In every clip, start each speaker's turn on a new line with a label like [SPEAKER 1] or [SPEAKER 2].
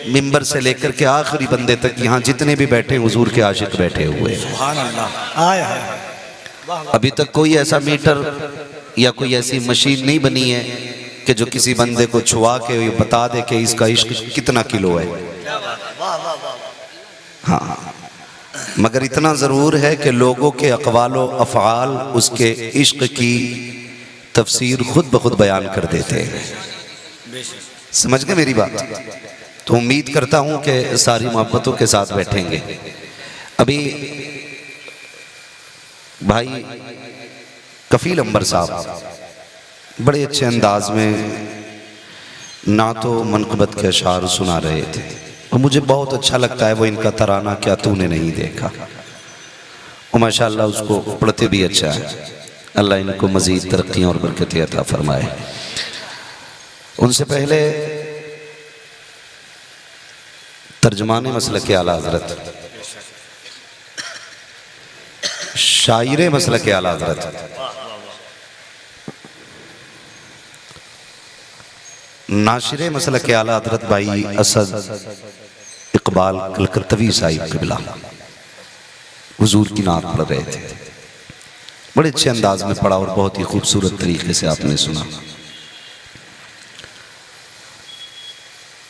[SPEAKER 1] मिंबर से लेकर के आखिरी बंदे तक यहाँ जितने भी बैठे हुजूर के आशिक बैठे हुए हैं।
[SPEAKER 2] सुभान अल्लाह। आय हाय।
[SPEAKER 1] अभी तक कोई ऐसा मीटर या कोई ऐसी मशीन नहीं बनी है कि जो किसी बंदे को छुआ के ये बता दे कि इसका इश्क कितना किलो है। हाँ, मगर इतना ज़रूर है कि लोगों के अक़वालो अफ़आल उसके इश्क की तफसीर खुद ब खुद बयान कर देते हैं। समझ गए मेरी बात? तो उम्मीद करता हूँ कि सारी मोहब्बतों के साथ बैठेंगे। अभी भाई कफील अंबर साहब बड़े अच्छे अंदाज में नातो मनक़बत के अशार सुना रहे थे और मुझे बहुत अच्छा लगता है वो इनका तराना क्या तूने नहीं देखा, और माशाअल्लाह उसको पढ़ते भी अच्छा है। अल्लाह इनको मज़ीद तरक्कियाँ और बरकतें अता फरमाए। उनसे पहले तर्जमाने मसलक के आला हज़रत, शायरे मसलक के आला हज़रत, नाशिरे मसलक के आला हज़रत भाई असद इकबाल कलकत्तवी साहिब क़िबला हुजूर की नात पढ़ रहे थे। बड़े अच्छे अंदाज में पढ़ा और बहुत ही खूबसूरत तरीके से आपने सुना।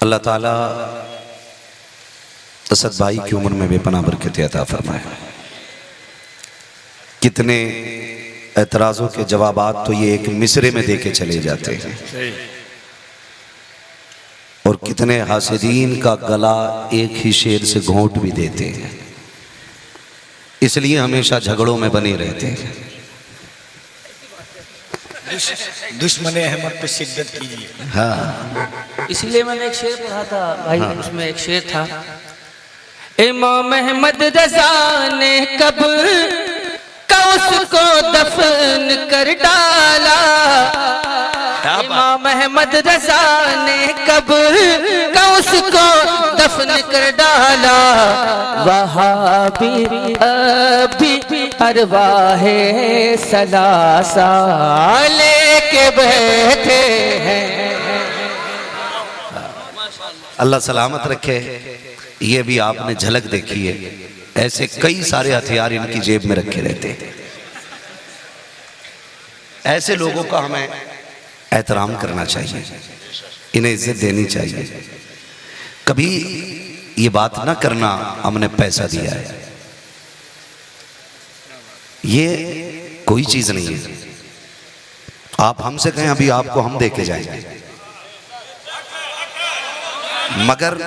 [SPEAKER 1] अल्लाह ताला असद भाई की उम्र में बेपनाह बरकत अता फरमाए। कितने एतराज़ों के जवाबात तो ये एक मिसरे में देके चले जाते हैं, और कितने हासिदीन का गला एक ही शेर से घोंट भी देते हैं, इसलिए हमेशा झगड़ों में बने रहते हैं।
[SPEAKER 2] दुश्मने अहमद पे शिद्दत कीजिए।
[SPEAKER 1] हाँ,
[SPEAKER 3] इसलिए मैंने एक शेर पढ़ा था भाई। हाँ। उसमें एक शेर था, इमाम अहमद रज़ा ने कब उसको दफन कर डाला, इमाम अहमद रज़ा ने कब उसको दफन कर डाला, वहाबी अभी अरवाहे सलासा लेके बैठे हैं।
[SPEAKER 1] अल्लाह सलामत रखे। ये भी आपने झलक देखी है, ऐसे कई सारे हथियार इनकी जेब में रखे रहते हैं। ऐसे लोगों का हमें एहतराम करना चाहिए, इन्हें इज्जत देनी चाहिए। कभी ये बात ना करना हमने पैसा दिया है, ये कोई चीज नहीं है। आप हमसे कहें अभी आपको हम देके जाएंगे, मगर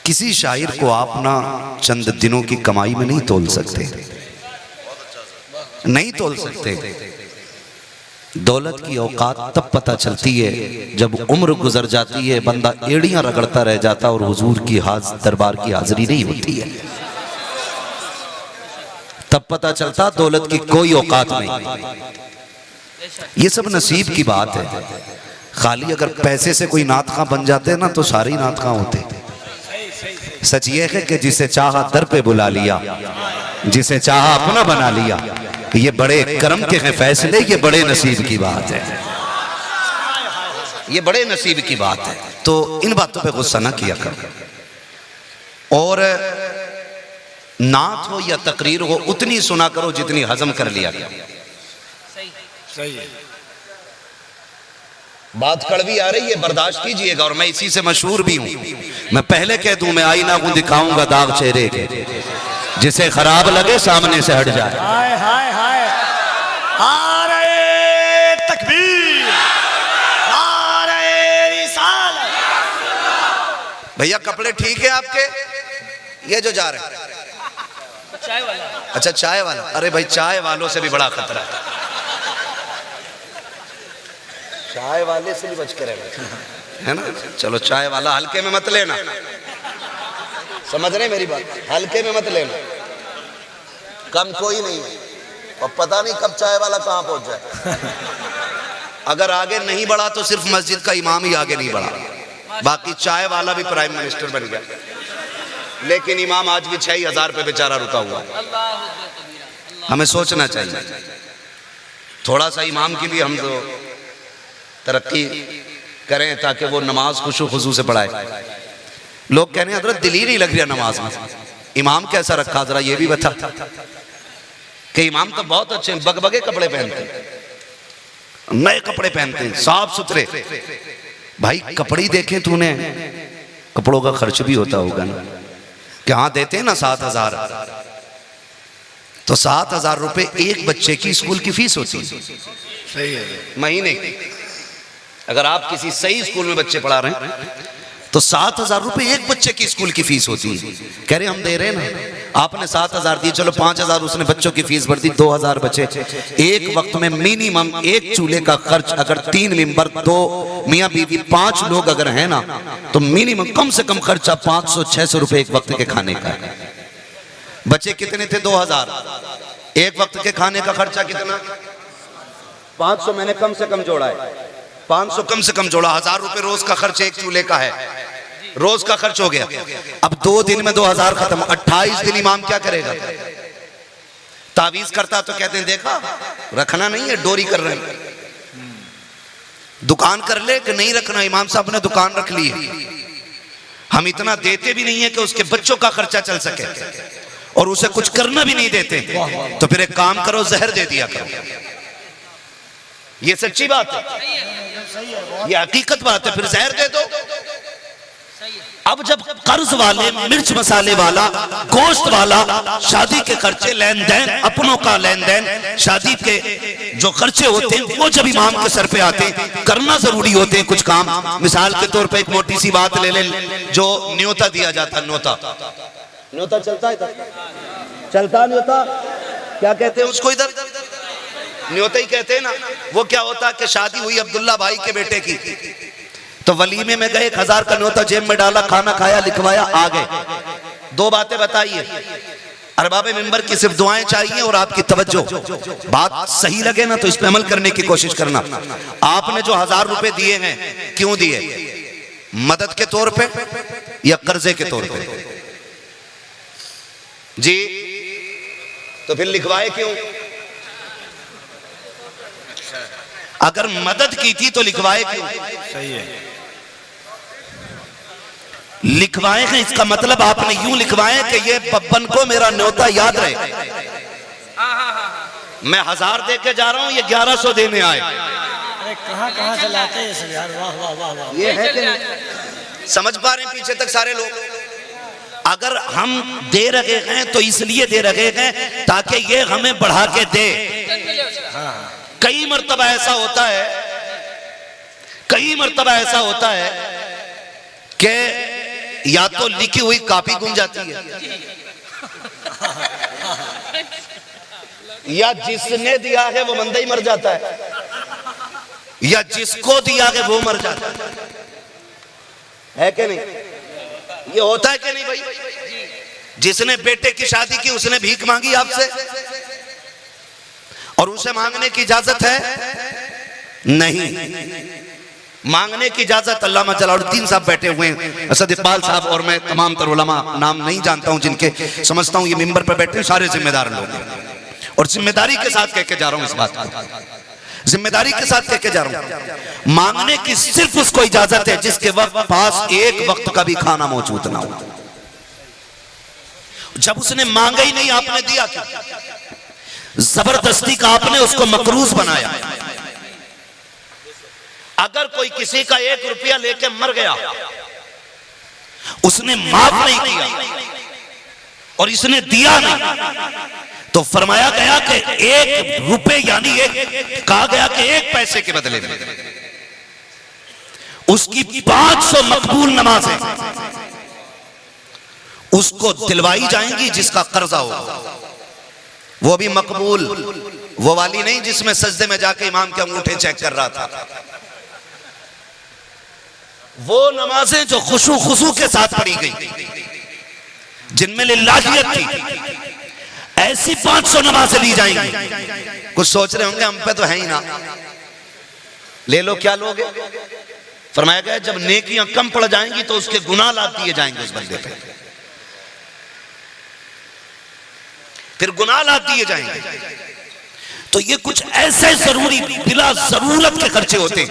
[SPEAKER 1] किसी शायर को आप ना चंद दिनों की कमाई में नहीं तोल सकते, नहीं तोल सकते। दौलत की औकात तब पता चलती है जब उम्र गुजर जाती है, बंदा एड़ियां रगड़ता रह जाता और हुजूर की दरबार की हाजिरी नहीं होती है, तब पता चलता दौलत की कोई औकात नहीं। ये सब नसीब की बात है। खाली अगर पैसे से कोई नातखा बन जाते ना तो सारे ही नातखा होते। सच ये है कि जिसे चाहा दर पे बुला लिया, जिसे चाहा अपना बना लिया। ये बड़े करम के हैं फैसले, ये बड़े नसीब की बात है, ये बड़े नसीब की बात है। तो इन बातों पे गुस्सा ना किया करो, और नात हो या तकरीर हो उतनी सुना करो जितनी हजम कर लिया करो।
[SPEAKER 2] सही है।
[SPEAKER 1] बात कड़वी आ रही है, बर्दाश्त कीजिएगा, और मैं इसी से मशहूर भी हूं। मैं पहले कह दूं, मैं आईना को दिखाऊंगा दाग चेहरे के, जिसे खराब लगे सामने से हट जाए।
[SPEAKER 2] हाय हाय हाय। नारे तकबीर, नारे रिसालत।
[SPEAKER 1] भैया कपड़े ठीक है आपके? ये जो जा रहे हैं
[SPEAKER 3] चाय वाला।
[SPEAKER 1] अच्छा चाय वाला, अरे भाई चाय वालों से भी बड़ा खतरा है, चाय वाले से भी बच के रहना है ना। चलो चाय वाला हल्के में मत लेना, समझ रहे मेरी बात, हल्के में मत लेना। कम कोई नहीं है, और पता नहीं कब चाय वाला कहां पहुंच जाए। अगर आगे नहीं बढ़ा तो सिर्फ मस्जिद का इमाम ही आगे नहीं बढ़ा, बाकी चाय वाला भी प्राइम मिनिस्टर बन गया, लेकिन इमाम आज भी 6,000 पे बेचारा रुका हुआ है। हमें सोचना चाहिए थोड़ा सा इमाम की भी हम तो तरक्की करें ताकि वो नमाज खुशू खुशू से पढ़ाए। लोग कह रहे हैं हजरत दिल ही नहीं लग रहा नमाज में, इमाम कैसा रखा जरा ये भी बता। कि इमाम तो बहुत अच्छे बगबगे कपड़े पहनते हैं, नए कपड़े पहनते हैं, साफ सुथरे। भाई कपड़े देखें तूने, कपड़ों का खर्च भी होता होगा ना। क्या देते हैं ना 7,000, तो 7,000 रुपए एक बच्चे की स्कूल की फीस होती है।
[SPEAKER 2] सही है
[SPEAKER 1] महीने की। अगर आप किसी सही स्कूल में बच्चे पढ़ा रहे हैं तो 7,000 रुपए एक बच्चे की स्कूल की फीस होती है। कह रहे हम दे रहे हैं ना, आपने 7,000 दिए, चलो 5,000 उसने बच्चों की फीस भर दी, 2,000 बचे। एक वक्त में मिनिमम एक चूल्हे का खर्च अगर 3 मेंबर, 2 मियाँ बीवी, 5 लोग अगर है ना, तो मिनिमम कम से कम खर्चा 500-600 रुपए एक वक्त के खाने का। बच्चे कितने थे? 2,000। एक वक्त के खाने का खर्चा कितना? 500 मैंने कम से कम जोड़ा है, 500 कम से कम जोड़ा। 1,000 रुपए रोज का खर्च एक चूल्हे का है, रोज का खर्च हो गया। अब 2 दिन में 2,000 खत्म। 28 दिन इमाम क्या करेगा? तावीज करता तो कहते हैं देखा रखना नहीं है, डोरी कर रहे हैं। दुकान कर ले कि नहीं रखना, इमाम साहब ने दुकान रख ली है। हम इतना देते भी नहीं है कि उसके बच्चों का खर्चा चल सके, और उसे कुछ करना भी नहीं देते। तो फिर एक काम करो, जहर दे दिया करो। ये सच्ची बात है, ये हकीकत बात है। फिर जहर दे दो। अब जब कर्ज वाले, मिर्च मसाले वाला, गोश्त वाला, शादी के खर्चे, लेन देन, अपनों का लेन देन, शादी के जो खर्चे होते हैं वो जब इमाम के सर पे आते हैं, करना जरूरी होते हैं कुछ काम। मिसाल के तौर पे एक मोटी सी बात ले ले, जो न्योता दिया जाता है। न्योता चलता है इधर, चलता न्योता क्या कहते हैं उसको? इधर न्योता ही कहते हैं ना। वो क्या होता है कि शादी हुई अब्दुल्ला भाई के बेटे की, तो वलीमे में गए, 1,000 का न्योता जेब में डाला, खाना खाया, लिखवाया, आ गए। 2 बातें बताइए, अरबाब मिंबर की सिर्फ दुआएं चाहिए और आपकी तवज्जो। बात सही लगे ना तो इस पे अमल करने की कोशिश करना। आपने जो 1,000 रुपए दिए हैं, क्यों दिए? मदद के तौर पे या कर्जे के तौर पे? जी, तो फिर लिखवाए क्यों? अगर मदद की थी तो लिखवाए क्यों?
[SPEAKER 2] सही है।
[SPEAKER 1] लिखवाए हैं, इसका मतलब आपने यूं लिखवाए कि ये बब्बन को मेरा न्योता याद रहे। मैं 1,000 दे के जा रहा हूं, ये 1,100 देने आए।
[SPEAKER 2] अरे कहां से लाते हैं सब यार? वाह वाह वाह वाह।
[SPEAKER 1] ये है कि नहीं? समझ पा रहे हैं पीछे तक सारे लोग? अगर हम दे रहे हैं तो इसलिए दे रहे हैं ताकि ये हमें बढ़ा के दे। कई मर्तबा ऐसा होता है, कई मर्तबा ऐसा होता है कि या तो लिखी हुई कॉपी गुम जाती है, या जिसने दिया है वो बंदा ही मर जाता है, या जिसको दिया है वो मर जाता है कि नहीं? ये होता है कि नहीं भाई? जिसने बेटे की शादी की उसने भीख मांगी आपसे, और उसे मांगने की इजाजत है? नहीं। मांगने की इजाजत अल्लामा जलालुद्दीन साहब बैठे हुए हैं, असद इकबाल साहब, और मैं तमाम तर उलमा नाम नहीं जानता हूं जिनके, समझता हूं ये मिंबर पर बैठे सारे जिम्मेदार लोग हैं। और जिम्मेदारी के साथ कह के जा रहा हूं इस बात को, जिम्मेदारी के साथ कह के जा रहा हूं। मांगने की सिर्फ उसको इजाजत है जिसके पास एक वक्त का भी खाना मौजूद ना हो। जब उसने मांगा ही नहीं, आपने दिया क्यों? जबरदस्ती का आपने उसको मकरूज बनाया। अगर कोई किसी का 1 रुपया लेके मर गया, उसने माफ नहीं किया और इसने दिया नहीं, तो फरमाया गया कि 1 रुपए यानी कहा गया कि 1 पैसे के बदले में उसकी 500 मकबूल नमाजें उसको दिलवाई जाएंगी जिसका कर्जा होगा। वो भी मकबूल, वो वाली नहीं जिसमें सजदे में जाके इमाम के अंगूठे चेक कर रहा था। वो नमाजें जो खुशू खुशू के साथ पढ़ी गई, जिनमें लिल्लाहियत थी, ऐसी 500 नमाजें ली जाएंगी। कुछ सोच रहे होंगे हम पे तो है ही ना, ले लो, क्या लोगे? फरमाया गया जब नेकियां कम पड़ जाएंगी तो उसके गुनाह लाद दिए जाएंगे उस बंदे पे, फिर गुनाह लाद दिए जाएंगे। तो ये कुछ ऐसे जरूरी बिला जरूरत के खर्चे होते हैं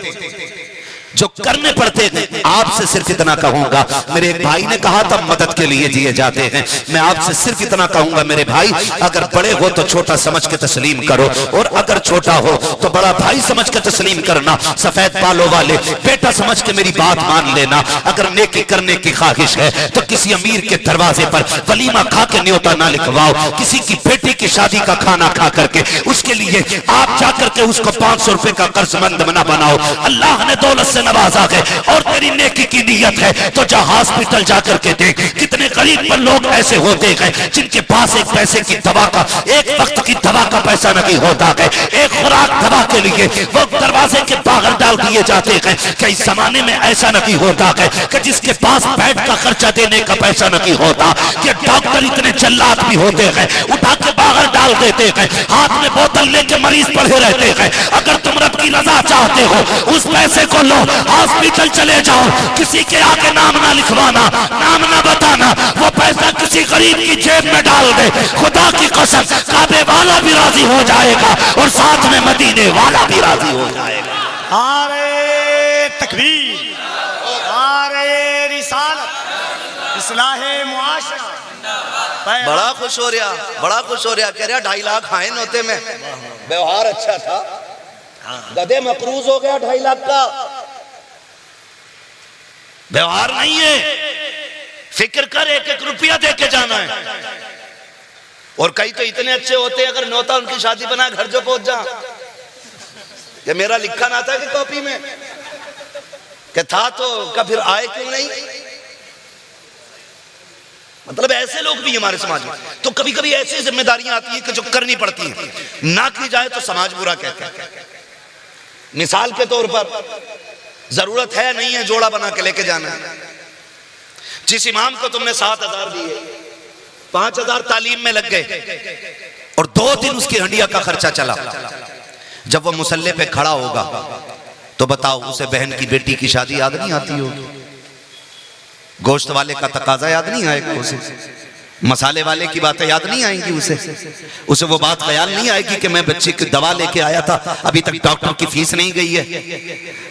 [SPEAKER 1] जो करने पड़ते थे। आपसे सिर्फ इतना कहूंगा, मेरे एक भाई ने कहा था मदद के लिए जिए जाते हैं, मैं आपसे सिर्फ इतना कहूंगा मेरे भाई, अगर बड़े हो तो छोटा समझ के तस्लीम करो, और अगर छोटा हो तो बड़ा भाई समझ के तस्लीम करना। सफेद बालों वाले बेटा समझ के मेरी बात मान लेना। अगर नेकी करने की ख्वाहिश है तो किसी अमीर के दरवाजे पर वलीमा खा के न्योता ना लिखवाओ, किसी की बेटी की शादी का खाना खा करके उसके लिए आप जाकर के उसको 500 रुपए का कर्जमंद ना बनाओ। अल्लाह ने दौलत से नवाजा है और तेरी नेकी की नीयत है तो जा हॉस्पिटल जाकर के देख, कितने गरीब पर लोग ऐसे होते हैं जिनके पास एक पैसे की दवा का, एक वक्त की दवा का पैसा नहीं होता है, एक खुराक दवा के लिए वो दरवाजे के बाहर डाल दिए जाते हैं। कई जमाने में ऐसा नहीं होता है कि जिसके पास बेड का खर्चा देने का पैसा नहीं होता, कि डॉक्टर इतने जल्लाद भी होते हैं, उठा के बाहर डाल देते हैं, हाथ में बोतल लेके मरीज पड़े रहते हैं। अगर तुम रब की रजा चाहते हो उस पैसे को लो, हॉस्पिटल चले जाओ, किसी के आगे नाम ना लिखवाना, नाम ना बताना, वो पैसा किसी गरीब की जेब में डाल दे, खुदा की कसम काबे वाला भी राजी हो जाएगा और साथ में मदीने वाला भी राजी हो जाएगा।
[SPEAKER 2] आरे तकबीर, आरे रिसालत, इस्लाहे मुआशरा।
[SPEAKER 1] बड़ा खुश हो रहा, बड़ा खुश हो रहा, कह रहा 2.5 लाख आए नोते में, व्यवहार अच्छा था, गधे मकरूज हो गया 2.5 लाख का। व्यवहार नहीं है, फिक्र कर, 1-1 रुपया दे के जाना है। और कई तो इतने अच्छे होते अगर नौता उनकी शादी बना घर जो पहुंच जा, ये मेरा लिखा ना था कि कॉपी में कि था तो का फिर आए क्यों नहीं। मतलब ऐसे लोग भी हमारे समाज में, तो कभी कभी ऐसी जिम्मेदारियां आती है कि जो करनी पड़ती है, ना की जाए तो समाज बुरा कहता है। मिसाल के तौर पर जरूरत है नहीं है जोड़ा बना के लेके जाना है, जिस इमाम को तुमने 7,000 दिए, 5,000 तालीम में लग गए और 2 दिन उसकी हंडिया का खर्चा चला, जब वो मुसल्ले पे खड़ा होगा तो बताओ उसे बहन की बेटी की शादी याद नहीं आती होगी, गोश्त वाले का तकाजा याद नहीं आएगा उसे, मसाले वाले की बातें याद नहीं आएंगी उसे वो बात ख्याल नहीं आएगी कि मैं बच्चे की दवा लेके आया था, अभी तक डॉक्टर की फीस नहीं गई है।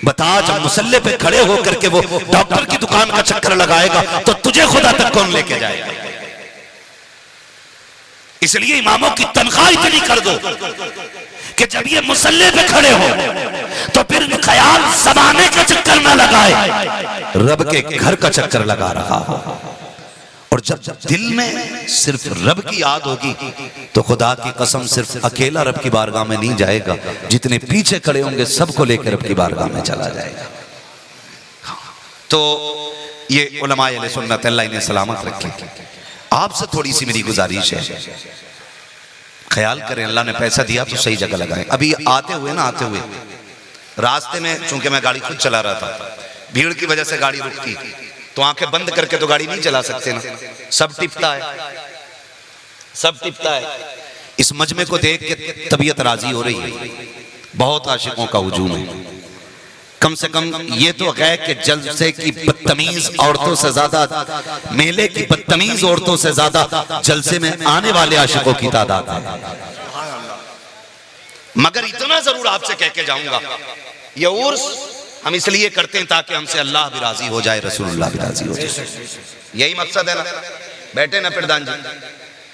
[SPEAKER 1] बता, जब मुसल्ले पे खड़े होकर के वो डॉक्टर की दुकान का चक्कर लगाएगा तो तुझे खुदा तक कौन लेके जाएगा। इसलिए इमामों की तनख्वाह इतनी कर दो कि जब ये मुसल्ले पे खड़े हो तो फिर ख्याल जमाने का चक्कर ना लगाए, रब के घर का चक्कर लगा रहा हो। और जब दिल में सिर्फ रब की याद होगी तो खुदा की कसम सिर्फ अकेला रब की बारगाह में नहीं जाएगा, जितने पीछे खड़े होंगे सबको लेकर रब की बारगाह में चला जाएगा। तो ये उलमाए अहले सुन्नत अल्लाह इन्हें सलामत रखे। आपसे थोड़ी सी मेरी गुजारिश है, ख्याल करें, अल्लाह ने पैसा दिया तो सही जगह लगाएं। अभी आते हुए रास्ते में, चूंकि मैं गाड़ी खुद चला रहा था, भीड़ की वजह से गाड़ी रुकती, तो आंखें बंद करके तो गाड़ी नहीं चला सकते ना, सब टिपता है। इस मजमे को देख के तबीयत राजी हो रही है, बहुत आशिकों का हुजूम है। कम से कम ये तो है कि जलसे की बदतमीज औरतों से ज्यादा, मेले की बदतमीज औरतों से ज्यादा जलसे में आने वाले आशिकों की तादाद है। मगर इतना जरूर आपसे कह के जाऊंगा, ये उर्स हम इसलिए करते हैं ताकि हमसे अल्लाह भी राजी हो जाए, रसूलुल्लाह भी राजी हो जाए। यही मकसद है ना। बैठे ना प्रधान जी,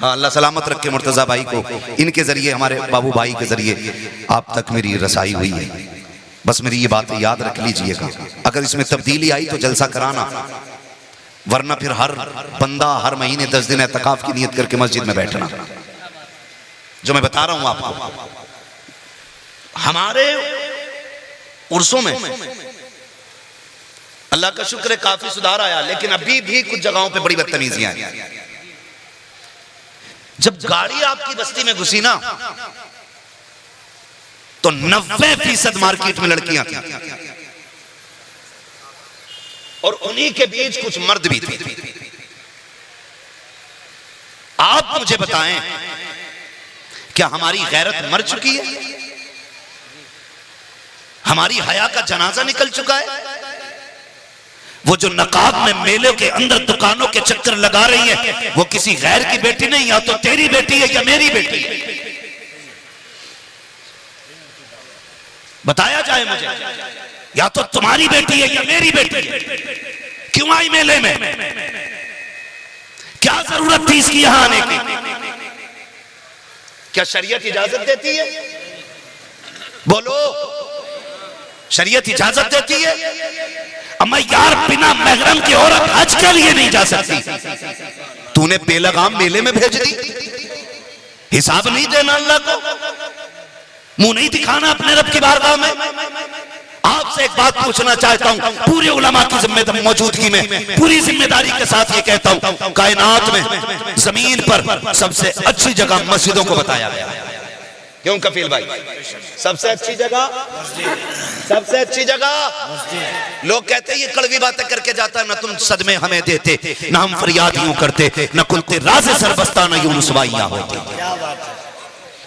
[SPEAKER 1] हाँ, अल्लाह सलामत रखे मुर्तजा भाई को, इनके जरिए, हमारे बाबू भाई के जरिए आप तक मेरी रसाई हुई है। बस मेरी ये बात याद रख लीजिएगा, अगर इसमें तब्दीली आई तो जलसा कराना, वरना फिर हर बंदा हर महीने 10 दिन एतकाफ की नियत करके मस्जिद में बैठना। जो मैं बता रहा हूं आपको, हमारे उर्सों में अल्लाह का शुक्र है काफी सुधार आया, लेकिन अभी भी कुछ जगहों पे बड़ी बदतमीजियां हैं। जब गाड़ी आपकी बस्ती में घुसी ना तो 90% मार्केट में लड़कियां थी और उन्हीं के बीच कुछ मर्द भी थे। आप मुझे बताएं, क्या हमारी गैरत मर चुकी है? हमारी हया का जनाजा निकल चुका है? वो जो नकाब में मेले के अंदर दुकानों के चक्कर लगा रही है, वो किसी गैर की बेटी नहीं, या तो तेरी बेटी है या मेरी बेटी है। बताया जाए मुझे। या तो तुम्हारी बेटी है या मेरी बेटी है, क्यों आई मेले में? क्या जरूरत थी इसकी यहां आने की? क्या शरीयत इजाजत देती है? बोलो, शरीयत इजाजत देती है? अम्मा यार, बिना महरम की औरत हज के लिए नहीं जा सकती। तूने बेलगाम मेले में भेज दी, हिसाब नहीं देना अल्लाह को, मुंह नहीं दिखाना अपने रब की बारगाह में। आपसे एक बात पूछना चाहता हूं, पूरे उलमा की जिम्मेदारी मौजूदगी में पूरी जिम्मेदारी के साथ ये कहता हूं, कायनात में जमीन पर सबसे अच्छी जगह मस्जिदों को बताया गया। क्यों कफील भाई? सबसे अच्छी जगह, सबसे अच्छी जगह। लोग कहते हैं ये कड़वी बातें करके जाता है, ना तुम सदमे हमें देते, ना हम फरियाद यूं करते, ना कुलते राज़े सरबस्ता, ना यूं रुसवाइयां होती।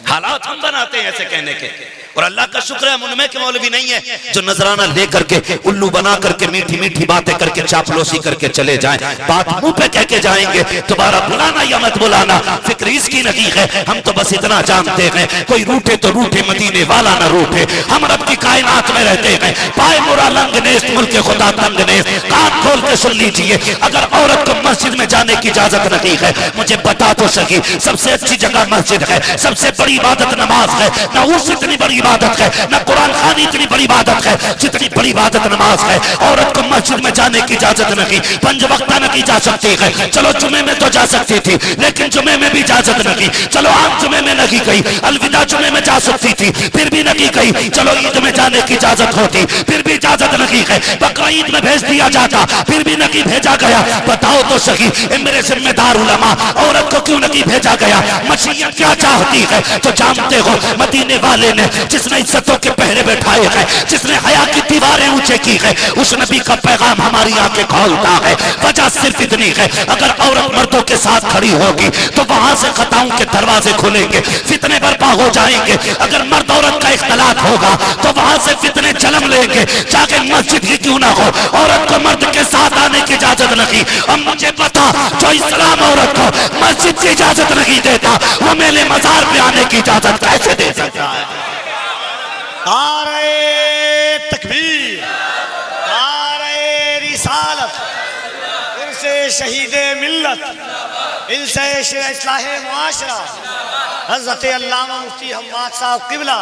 [SPEAKER 1] हालात हम बनाते हैं ऐसे कहने के, और अल्लाह का शुक्र है उनमें के मौलवी नहीं है जो नजराना ले करके उल्लू बना करके मीठी मीठी बातें करके चापलूसी करके चले जाएं। बात मुंह पे कह के जाएंगे, दोबारा बुलाना या मत बुलाना फिक्र इसकी नहीं है। हम तो बस इतना जानते हैं, कोई रूठे तो रूठे, मदीने वाला ना रूठे। हम रब की कायनात में रहते हैं, पाए मुरा लंग नेस्त, मुल्क खुदा तंग नेस्त। कान खोल के सुन लीजिए, अगर औरत को मस्जिद में जाने की इजाजत नहीं है, मुझे बता तो सकी। सबसे अच्छी जगह मस्जिद है, सबसे बड़ी इबादत नमाज है। ना उस इतनी बड़ी इबादत है, ना कुरान खानी इतनी बड़ी इबादत है जितनी बड़ी इबादत नमाज है। औरत को मस्जिद में जाने की इजाजत नहीं, पंज वक्ता नहीं जा सकती है। चलो जुमे में तो जा सकती थी, लेकिन जुमे में भी इजाजत नहीं। चलो आम जुमे में नहीं गई, अलविदा जुमे में जा सकती थी, फिर भी नहीं गई। चलो ईद में जाने की इजाजत होती, फिर भी इजाजत नहीं है। बकरा ईद में भेज दिया जाता, फिर भी नहीं भेजा गया। बताओ तो सही मेरे जिम्मेदार उलमा, औरत को क्यों नहीं भेजा गया? मशीयत क्या चाहती है? तो जानते हो, मदीने वाले ने जिसने इज्जतों के पहरे बैठाए हैं, जिसने हया की दीवारें ऊंचे की है, उस नबी का पैगाम हमारी आंखें खोलता है। वजह सिर्फ इतनी है, अगर औरत मर्दों के साथ खड़ी होगी तो वहां से खताओं के दरवाजे खुलेंगे, फितने बर्पा हो जाएंगे। अगर मर्द औरत का इख्तलात होगा तो वहां से फितने जन्म लेंगे, चाहे मस्जिद ही क्यों ना हो। औरत को मर्द के साथ आने की इजाजत नहीं। अब मुझे पता, जो इस्लाम औरत को मस्जिद की इजाजत नहीं देता, वो मेरे मजार पे आने की इजाजत कैसे दे सकता है?
[SPEAKER 2] नारे तकबीर, नारे रिसालत, इनसे शहीदे मिल्लत, इनसे इस्लाहे मुआशरा, हज़रत अल्लामा मुफ्ती हम्माद साहब किबला।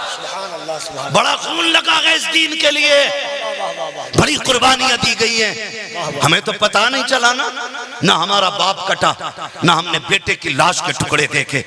[SPEAKER 2] सुभान अल्लाह, सुभान। बड़ा खून लगा है इस दीन के लिए, बड़ी कुर्बानियां दी गई हैं। हमें तो पता नहीं चला ना हमारा बाप कटा, ना हमने बेटे की लाश के टुकड़े देखे,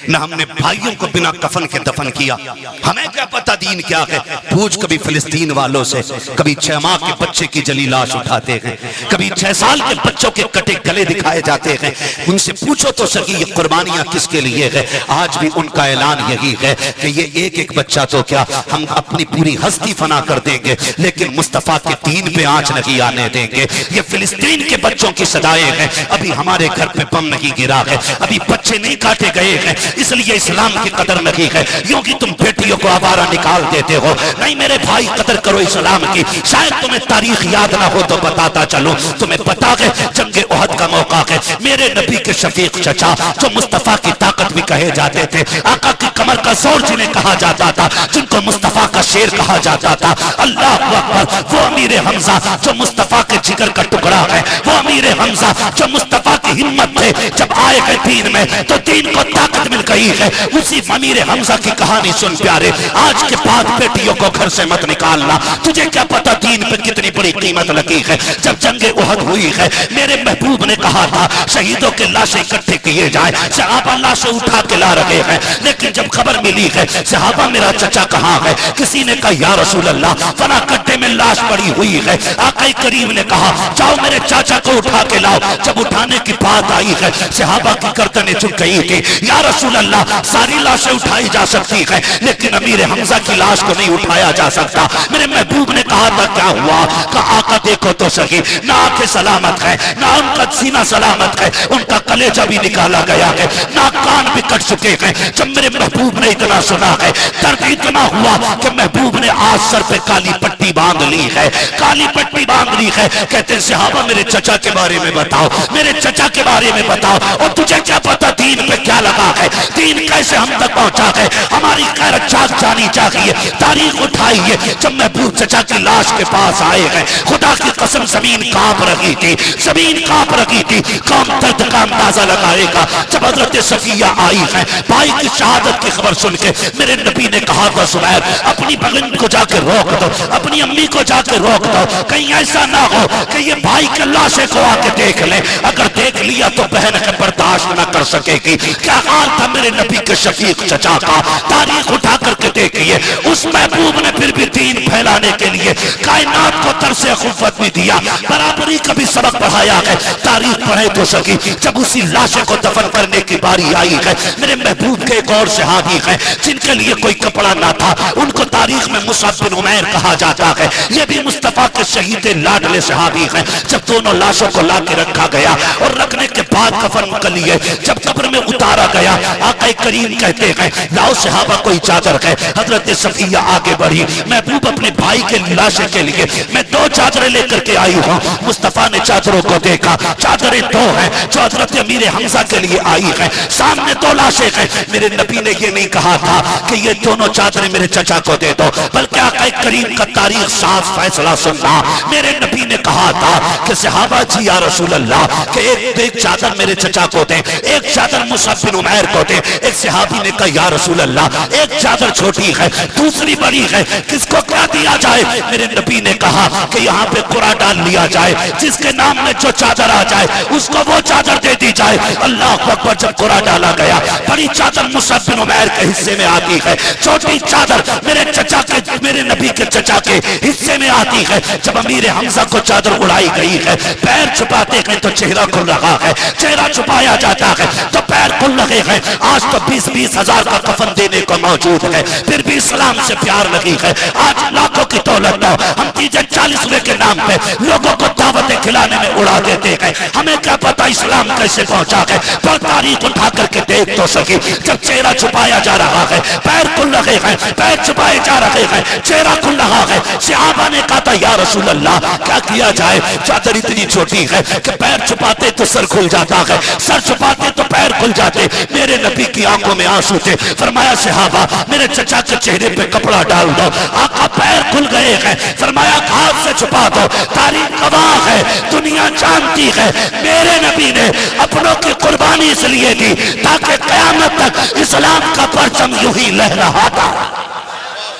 [SPEAKER 2] ना हमने भाइयों को बिना कफन के दफन किया। हमें क्या पता दीन क्या है? पूछ कभी फिलिस्तीन वालों से, कभी 6 माह के बच्चे की जली लाश उठाते हैं, कभी 6 साल के बच्चों के कटे गले दिखाए जाते हैं। उनसे पूछो तो सही ये कुर्बानियां किसके लिए है? आज भी उनका ऐलान यही है कि ये एक एक बच्चा तो क्या, हम अपनी पूरी हस्ती फना कर देंगे, लेकिन मुस्तफा के दीन पे आंच नहीं आने देंगे। ये फिलिस्तीन के बच्चों की सदाएं हैं। अभी हमारे घर पे बम नहीं गिरा है, अभी बच्चे नहीं काटे गए हैं, इसलिए इस्लाम की कदर नहीं है। यूं कि तुम बेटियों को आवारा निकाल देते हो। नहीं मेरे भाई, कदर करो इस्लाम की। शायद तुम्हें तारीख याद ना हो तो बताता चलो, तुम्हें पता है जंगे उहद का मौका है। मेरे नबी के शफीक चचा, जो मुस्तफा की ताकत भी कहे जाते थे, आका की कमर का जोर जिन्हें कहा जाता था, जिनको मुस्तफा का शेर कहा जाता था, अल्लाह अकबर, वो अमीर हमजा जो मुस्तफा के जिगर का टुकड़ा है, वो अमीर हमजा जो मुस्तफा की हिम्मत थे, जब आए गए दीन में तो दीन को ताकत मिल गई है। उसी अमीर हमजा की कहानी सुन प्यारे, आज के बाद बेटियों को घर से मत निकालना। तुझे क्या पता दीन पे कितनी बड़ी कीमत लगी है। जब जंगे उहद हुई है, मेरे महबूब ने कहा था शहीदों के लाशें इकट्ठे किए जाए। सहाबा लाशें उठा के ला रहे हैं, लेकिन जब खबर मिली है सहाबा मेरा चचा कहाँ है, किसी ने कहा या रसूल अल्लाह फना कट्टे में लाश पड़ी हुई है। आका करीम ने कहा जाओ मेरे चाचा को उठा के लाओ। जब उठाने की बात आई है, सहाबा की गर्दनें झुक गई थी। या रसूल अल्लाह सारी लाशें उठाई जा सकती है, लेकिन अमीर हमजा की लाश को नहीं उठाया जा सकता। मेरे महबूब ने कहा था क्या हुआ? कहा आका देखो तो सही, ना आंखें सलामत है, ना उनका सीना सलामत है, उनका कलेजा भी निकाला गया है, ना कान भी कट चुके हैं। जब मेरे महबूब ने इतना सुना है, दर्द इतना हुआ कि महबूब ने आज सर पे काली पट्टी बांध ली है, काली पट्टी बांध ली है। कहते हैं सहाबा मेरे चचा के बारे में बताओ। मेरे चचा
[SPEAKER 4] के बारे में बताओ। और तुझे क्या पता दीन पे क्या लगा है, दीन कैसे हम तक पहुंचा है। हमारी गैरत जाग जानी चाहिए। तारीख उठाइए, जब महबूब चचा की लाश के पास आए हैं, खुदा की कसम जमीन कांप रही थी, जमीन कांप रही थी। कौन दर्द का अंदाजा लगाएगा। जब हजरत सफिया आई है भाई की शहादत की खबर सुन के, मेरे नबी ने कहा था जुबैर अपनी बहन को जाके रोक दो, अपनी अम्मी को जाके रोक दो, कहीं ऐसा ना हो कि ये भाई के लाशे को आके देख ले। अगर देख लिया तो बहन है बर्दाश्त ना कर सकेगी। क्या हाल था मेरे नबी के शफीक चचा का। तारीख उठा करके देखिए, उस महबूब ने फिर भी दीन फैलाने के लिए कायनात को तरसे खुफत भी दिया, बराबरी का भी सबक पढ़ाया है। तारीख पढ़े तो सकी। जब उसी लाशे को दफन करने की बारी आई है, मेरे महबूब के एक और सहाबी है जिनके लिए कोई कपड़ा ना था, उनको तारीख में मुसअब बिन उमैर कहा जाता है। ये भी मुस्तफा के शहीद लाडले सहाबी हैं। जब दोनों लाशों को ला के रखा गया और रखने के बाद कफन कर लिए, जब कब्र में उतारा गया, आका करीम कहते हैं लाओ सहाबा कोई चादर है। हजरत सफिया आगे बढ़ी, महबूब अपने भाई के लाशे के लिए मैं 2 चादरें लेकर के आई हूँ। मुस्तफा ने चादरों को देखा, चादरें 2 हैं जो हजरत अमीर हमजा के लिए आई है। सामने 2 लाशें हैं। मेरे नबी ने ये नहीं कहा था कि ये दोनों चादरें मेरे चचा को दे दो, बल्कि आका करीम का तारीख साफ फैसला सुनना। मेरे नबी ने कहा था कि सहाबा जी या रसूल अल्लाह कि एक चादर मेरे चचा को दें, एक चादर मुसअब बिन उमैर को दें। एक सहाबी ने कहा या रसूल अल्लाह एक चादर छोटी है, दूसरी बड़ी है, किसको क्या दिया जाए। मेरे नबी ने कहा कि यहाँ पे कुरा डाल लिया जाए, जिसके नाम में जो चादर आ जाए उसको वो चादर दे दी जाए। अल्लाह अकबर। जब कुरा डाला गया, बड़ी चादर मुसअब बिन उमैर के हिस्से में आती है, छोटी चादर मेरे चचा के, मेरे नबी के चचा के हिस्से में आती है। जब अमीर हमजा को चादर उड़ाई गई है, पैर छुपाते हैं तो चेहरा खुल रहा है, चेहरा छुपाया जाता है तो पैर खुल रहे हैं। आज तो 20-20 हजार का कफन देने को मौजूद है, फिर भी इस्लाम से प्यार लगी है। आज लाखों की दौलत तो हम 40 के नाम पे लोगों को दावतें खिलाने में उड़ा देते हैं। हमें क्या पता इस्लाम कैसे पहुंचा है। पर तारीख उठा करके देख तो सके, जब चेहरा छुपाया जा रहा है, पैर खुल रहे हैं, पैर छुपाए जा रहे हैं, चेहरा खुल रहा है। सहाबा ने कहा था या रसूल अल्लाह क्या किया जाए। चादर इतनी छोटी है कि पैर छुपाते तो सर खुल जाता है, सर छुपाते तो पैर खुल जाते। मेरे नबी की आंखों में आंसू थे। फरमाया सहाबा मेरे चचा के चेहरे पे कपड़ा डाल दो। आका पैर खुल गए हैं। फरमाया हाथ से छुपा दो। तारीख गवाह है, दुनिया जानती है, मेरे नबी ने अपनों की कुर्बानी इसलिए दी ताकि कयामत तक इस्लाम का परचम यूं ही लहराता।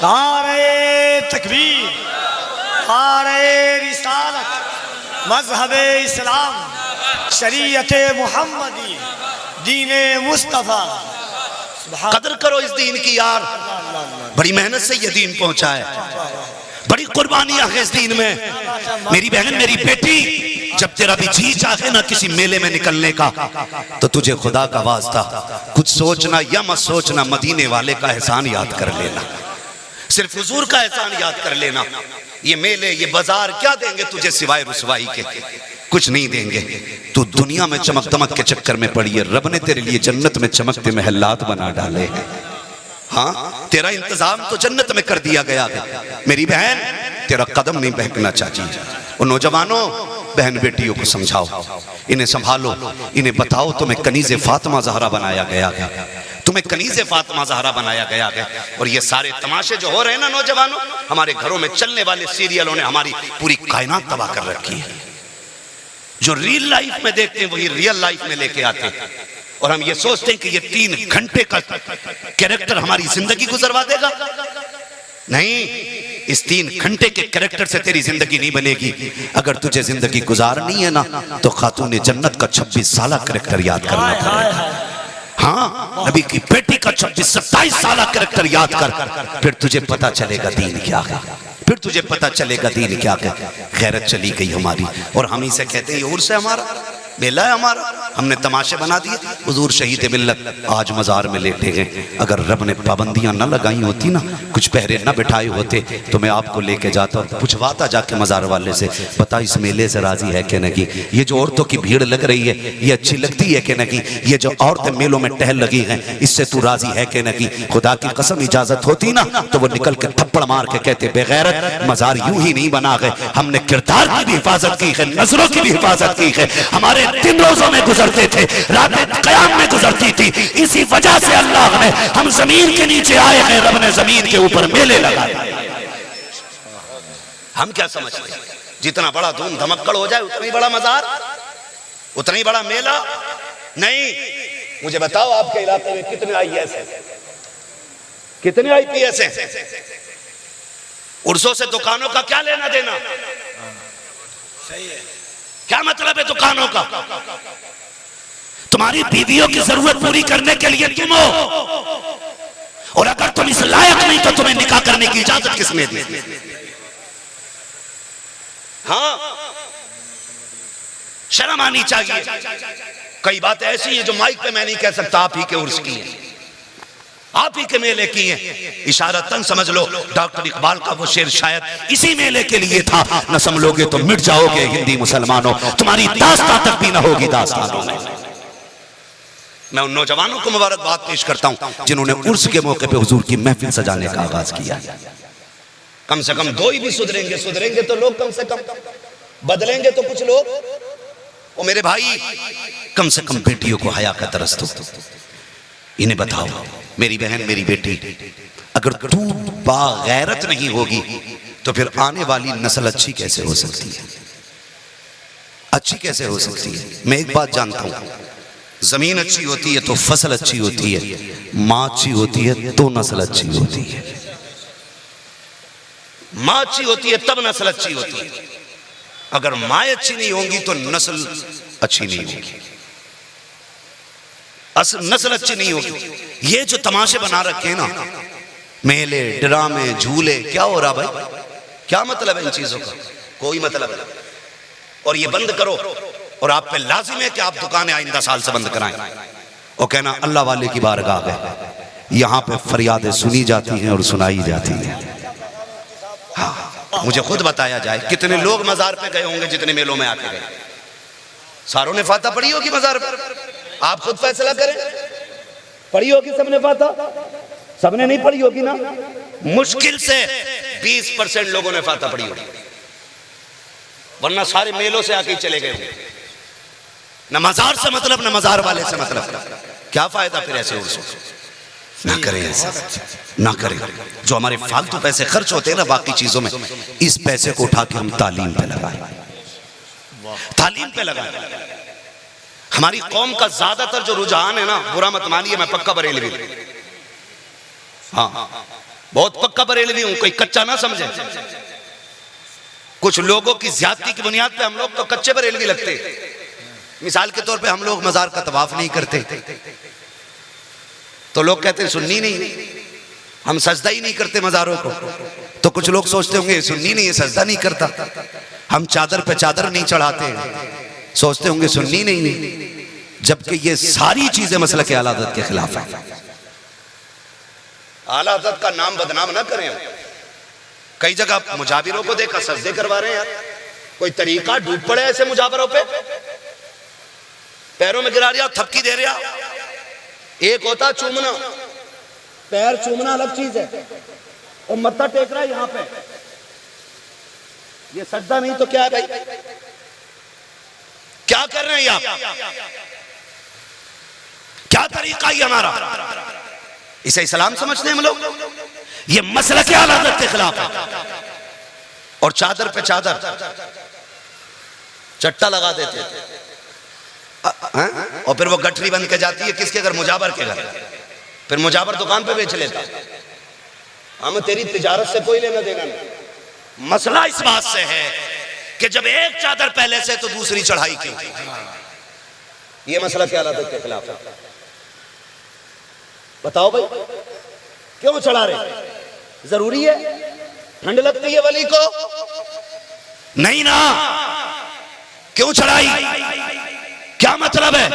[SPEAKER 2] नारे तकबीर, नारे रिसालत, मजहबे इस्लाम, शरीयत मुहम्मदी, दीने मुस्तफा।
[SPEAKER 1] कदर करो इस दीन की यार, बड़ी मेहनत से ये दीन पहुंचा है, बड़ी कुर्बानियां हैं इस दीन में। मेरी बहन, मेरी बेटी, जब तेरा भी जी चाहे ना किसी मेले में निकलने का, तो तुझे खुदा का वास्ता कुछ सोचना या मत सोचना, मदीने वाले का एहसान याद कर लेना, सिर्फ हुजूर का एहसान याद कर लेना। ये मेले, ये बाजार क्या देंगे तुझे सिवाय रुसवाई के? कुछ नहीं देंगे। तू दुनिया में चमक दमक के चक्कर में पड़ी है, रब ने तेरे लिए जन्नत में चमकते महलात बना डाले हैं। हाँ, तेरा इंतजाम तो जन्नत में कर दिया गया है। मेरी बहन, तेरा कदम नहीं बहकना चाहिए। और नौजवानों, बहन बेटियों को समझाओ, इन्हें संभालो, इन्हें बताओ तुम्हें कनीज़े फातिमा ज़हरा बनाया गया है, तुम्हें कनीज़े फातिमा ज़हरा बनाया गया है। और ये सारे तमाशे जो हो रहे हैं ना नौजवानों, हमारे घरों में चलने वाले सीरियलों ने हमारी पूरी कायनात तबाह कर रखी है। जो रियल लाइफ में देखते हैं वही रियल लाइफ में लेके आते हैं। और हम ये सोचते हैं कि ये 3 घंटे का कैरेक्टर हमारी जिंदगी गुजरवा देगा। नहीं, इस 3 घंटे के कैरेक्टर से तेरी जिंदगी नहीं बनेगी। अगर तुझे जिंदगी गुजारनी है ना, तो खातून जन्नत का 26 साल कैरेक्टर याद करना पड़ेगा। हाँ, नबी की बेटी का 26-27 साल कैरेक्टर याद कर, फिर तुझे पता चलेगा दीन क्या है, फिर तुझे पता चलेगा दीन क्या है। गैरत चली गई हमारी, और हम ही से कहते हैं ये उर्स है हमारा, बेला है हमारा, हमने तमाशे बना दिए। हुजूर शहीद मिल्लत आज मज़ार में लेटे हैं। अगर रब ने पाबंदियां न लगाई होती ना, कुछ पहरे न बिठाए होते, तो मैं आपको लेके जाता और पूछवाता जाके मज़ार वाले से, बता इस मेले से राजी है कि नहीं? ये जो औरतों की भीड़ लग रही है, ये अच्छी लगती है कि नहीं? ये जो औरतें मेलों में टहल लगी हैं, इससे तू राजी है कि नहीं? खुदा की कसम इजाजत होती ना, तो वो निकल के थप्पड़ मार के कहते, बेगैरत, मज़ार यूं ही नहीं बना है, हमने किरदार की भी हिफाजत की है, नजरों की भी हिफाजत की है। हमारे
[SPEAKER 4] दिन रोजों में गुजरते थे, रातें कयाम में गुजरती थी। इसी वजह से अल्लाह ने, हम जमीन के नीचे आए हैं, रब ने जमीन के ऊपर मेले लगाए।
[SPEAKER 1] हम क्या समझते हैं जितना बड़ा धूम धमक्कड़ हो जाए उतना ही बड़ा मजार, उतना ही बड़ा मेला? नहीं। मुझे बताओ आपके इलाके में कितने IAS हैं, कितने IPS हैं? उर्सों से दुकानों का क्या लेना देना?
[SPEAKER 2] सही है।
[SPEAKER 4] क्या मतलब है दुकानों का? तुम्हारी बीवियों की जरूरत पूरी करने के लिए तुम हो, और अगर तुम इस लायक नहीं तो तुम्हें निकाह करने की इजाजत किसने दी?
[SPEAKER 1] हाँ, शर्म आनी चाहिए। कई बातें ऐसी है जो माइक पे मैं नहीं कह सकता, आप ही के उर्स की है, आप ही के मेले की है। इशारतन समझ लो, डॉक्टर इकबाल का वो शेर शायद इसी मेले के लिए था। न समझोगे तो मिट जाओगे हिंदी मुसलमानों, तुम्हारी दास्तां तक भी न होगी दास्तानों में। मैं उन नौजवानों को मुबारकबाद पेश करता हूं जिन्होंने उर्स के मौके पे हुजूर की महफिल सजाने का आगाज किया। कम से कम दो ही भी सुधरेंगे, सुधरेंगे तो लोग, कम से कम बदलेंगे तो कुछ लोग। ओ मेरे भाई, कम से कम बेटियों को हया का दरस दो। इन्हें बताओ, मेरी बहन, मेरी बेटी, अगर तू बागैरत नहीं होगी तो फिर आने वाली नस्ल अच्छी कैसे हो सकती है? अच्छी कैसे हो सकती है? मैं एक बात जानता हूं, जमीन अच्छी होती है तो फसल अच्छी होती है, मां अच्छी होती है तो नस्ल अच्छी होती है। मां अच्छी होती है तब नस्ल अच्छी होती है। अगर मां अच्छी नहीं होंगी तो नस्ल अच्छी नहीं होगी, नस्ल अच्छी नहीं होगी। ये जो तमाशे बना रखे हैं ना, मेले, ड्रामे, झूले, क्या हो रहा भाई? क्या मतलब है इन चीजों का? कोई मतलब नहीं। और ये बंद करो, और आप पे लाजिम है कि आप दुकानें आइंदा साल से बंद कराएं और कहना अल्लाह वाले की बारगाह गए, यहाँ पे फरियादें सुनी जाती हैं और सुनाई जाती हैं। हाँ, मुझे खुद बताया जाए कितने लोग मजार पे गए होंगे जितने मेलों में आके गए। सारों ने फाता पढ़ी होगी मजार पर? आप खुद फैसला करें, पढ़ी होगी सबने फाता? सबने नहीं पढ़ी होगी ना। मुश्किल से 20% लोगों ने फाता पढ़ी होगी, वरना सारे मेलों से आके चले गए होंगे। न मजार से मतलब, न मजार वाले से मतलब। क्या फायदा फिर ऐसे उर्सों? ना करें ऐसा, ना करें। जो हमारे फालतू पैसे खर्च होते हैं ना बाकी चीजों में, इस पैसे को उठा के हम तालीम पे लगाएं, तालीम पे लगाएं। हमारी कौम का ज्यादातर जो रुझान है ना, बुरा मत मानिए, मैं पक्का बरेलवी हूं। हाँ, बहुत पक्का बरेलवी हूं, कोई कच्चा ना समझे। कुछ लोगों की ज्यादती की बुनियाद पे हम लोग तो कच्चे बरेलवी लगते। मिसाल के तौर पे हम लोग मजार का तवाफ नहीं करते तो लोग कहते हैं सुन्नी नहीं, हम सजदा ही नहीं करते मजारों को, तो कुछ लोग सोचते होंगे सुन्नी नहीं है, सजदा नहीं करता। हम चादर पे चादर नहीं चढ़ाते, सोचते होंगे सुन्नी नहीं है, जबकि ये सारी चीजें मसलक के आला हज़रत के खिलाफ है। आला हज़रत का नाम बदनाम ना करें। कई जगह मुजाबिरों को देखा सजदे करवा रहे हैं यार। कोई तरीका डूब पड़े ऐसे मुजाबिरों पे, पैरों में गिरा रहा, थपकी दे रहा। एक होता चूमना, पैर चूमना अलग चीज है, और मत्था टेक रहा है यहां पे, ये सजदा नहीं तो क्या है भाई? क्या कर रहे हैं आप? क्या तरीका ही हमारा? इसे इस्लाम समझते हैं हम लोग? ये मसला के आला हज़रत के खिलाफ है। और चादर पे चादर चट्टा लगा देते और फिर वो गठरी बन के जाती है किसके घर? मुजाबर के घर। फिर मुजाबर दुकान पे बेच लेता। हमें तेरी तिजारत से कोई लेना देना नहीं। मसला इस बात से है कि जब एक चादर पहले से तो दूसरी चढ़ाई क्यों? ये मसला क्या हालत के खिलाफ है? बताओ भाई, क्यों चढ़ा रहे? जरूरी है? ठंड लगती है वली को? नहीं ना, क्यों चढ़ाई? क्या मतलब है?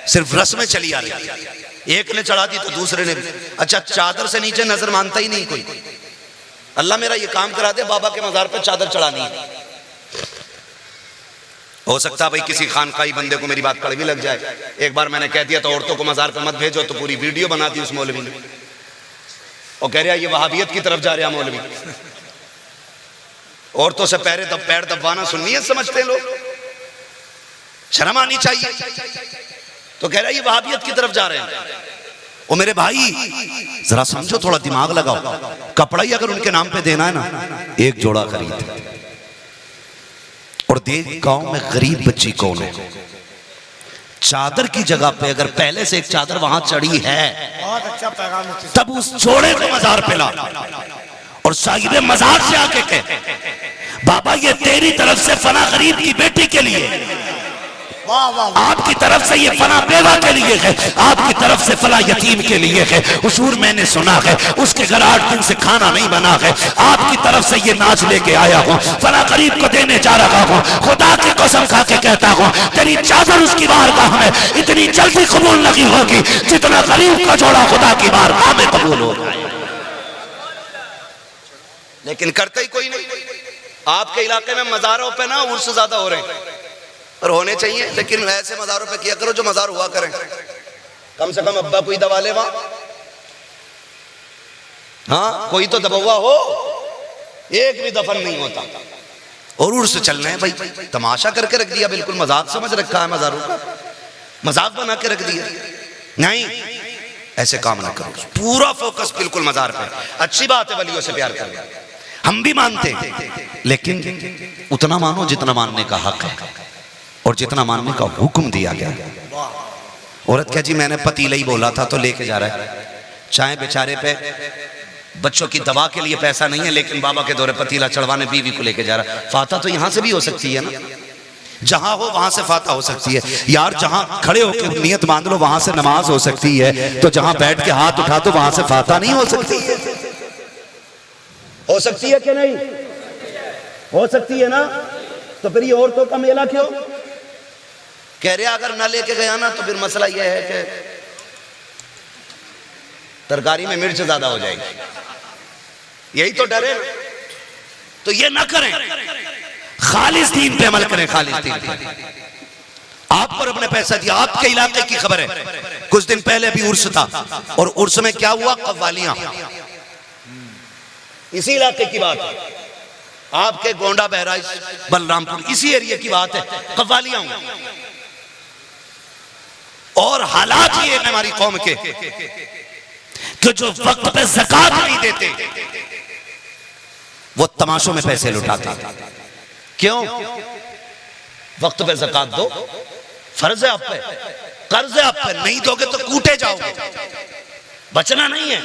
[SPEAKER 1] सिर्फ रस्में चली आ रही। एक ने चढ़ा दी तो दूसरे ने भी। अच्छा, चादर से नीचे नजर मानता ही नहीं कोई। अल्लाह मेरा ये काम करा दे, बाबा के मजार पे चादर चढ़ानी है। हो सकता भाई किसी खानकाई बंदे को मेरी बात कड़वी लग जाए। एक बार मैंने कह दिया तो औरतों को मजार पे मत भेजो, तो पूरी वीडियो बना दी उस मौलवी ने, और कह रहा ये वहाबियत की तरफ जा रहा मौलवी। औरतों से पैर दबाना सुन्नियत समझते हैं लोग। शर्म आनी चाहिए। तो कह रहा है ये वहाबियत की तरफ जा रहे हैं। ओ मेरे भाई जरा समझो, थोड़ा दिमाग लगाओ। कपड़ा ही अगर उनके नाम पे देना है ना, एक जोड़ा खरीद और देख गांव में गरीब बच्ची कौन है, चादर की जगह पे अगर पहले से एक चादर वहां चढ़ी है,
[SPEAKER 2] बहुत अच्छा पैगाम है।
[SPEAKER 1] तब उस जोड़े को मजार पे ला और साहिब मजार से आके कहे बाबा ये तेरी तरफ से फना गरीब की बेटी के लिए,
[SPEAKER 2] वाह वाह वाह।
[SPEAKER 1] आपकी तरफ से ये फला बेवा के लिए है, आपकी तरफ से फला यतीम के लिए है। हुजूर मैंने सुना है उसके घर 8 दिन से खाना नहीं बना है, आपकी तरफ से ये नाच लेके आया हूँ, फला गरीब को देने जा रहा हूँ। खुदा की कसम खा के कहता हूँ तेरी चादर उसकी बारगाह में इतनी जल्दी कबूल नहीं होगी जितना गरीब का जोड़ा खुदा की बारगाह में कबूल हो जाए। लेकिन करते ही कोई नहीं। आपके इलाके में मजारों पे ना उर्स ज्यादा हो रहे हैं और होने चाहिए, लेकिन ऐसे मजारों पे किया करो जो मजार हुआ करें। कम से कम अब्बा कोई दबा ले वहां, हाँ कोई तो दबा हुआ हो, एक भी दफन नहीं होता। और उर्स चल रहे हैं भाई, तमाशा करके रख दिया, बिल्कुल मजाक समझ रखा है मजारों का, मजाक बना के रख दिया। नहीं ऐसे काम ना करो, पूरा फोकस बिल्कुल मजार पे। अच्छी बात है वलियों से प्यार करना, हम भी मानते हैं, लेकिन उतना मानो जितना मानने का हक है और जितना मानने का हुक्म दिया गया। औरत क्या जी मैंने पतीला ही बोला था तो लेके जा रहा है, चाहे बेचारे पे बच्चों की दवा के लिए पैसा नहीं है, लेकिन बाबा के दौरे पतीला चढ़वाने बीवी को लेके जा रहा है। फाता तो यहां से भी हो सकती है ना, जहां हो वहां से फाता हो सकती है यार। जहां खड़े होकर नियत मान लो वहां से नमाज हो सकती है, तो जहां बैठ के हाथ उठा तो वहां से फाता नहीं हो सकती है? हो सकती है कि नहीं? हो सकती है ना। तो फिर ये औरतों का मेला क्यों? कह रहे अगर न लेके गया ना तो फिर मसला यह है कि तरकारी में मिर्च ज्यादा हो जाएगी, यही तो डर है। तो ये ना करें, खालिस दीन पे अमल करें, खालिस दीन पे। आप पर अपने पैसा दिया, आपके इलाके की खबर है, कुछ दिन पहले भी उर्स था और उर्स में क्या हुआ, कव्वालियां। इसी इलाके की बात है, आपके गोंडा बहराइच बलरामपुर इसी एरिया की बात है, कव्वालियां हुई। और हालात ये है हमारी कौम के कि जो वक्त पे ज़कात नहीं देते वो तमाशों में पैसे लुटाते। क्यों? वक्त पे ज़कात दो, फर्ज है आप पे, कर्ज है आप पे, नहीं दोगे तो कूटे जाओगे, बचना नहीं है।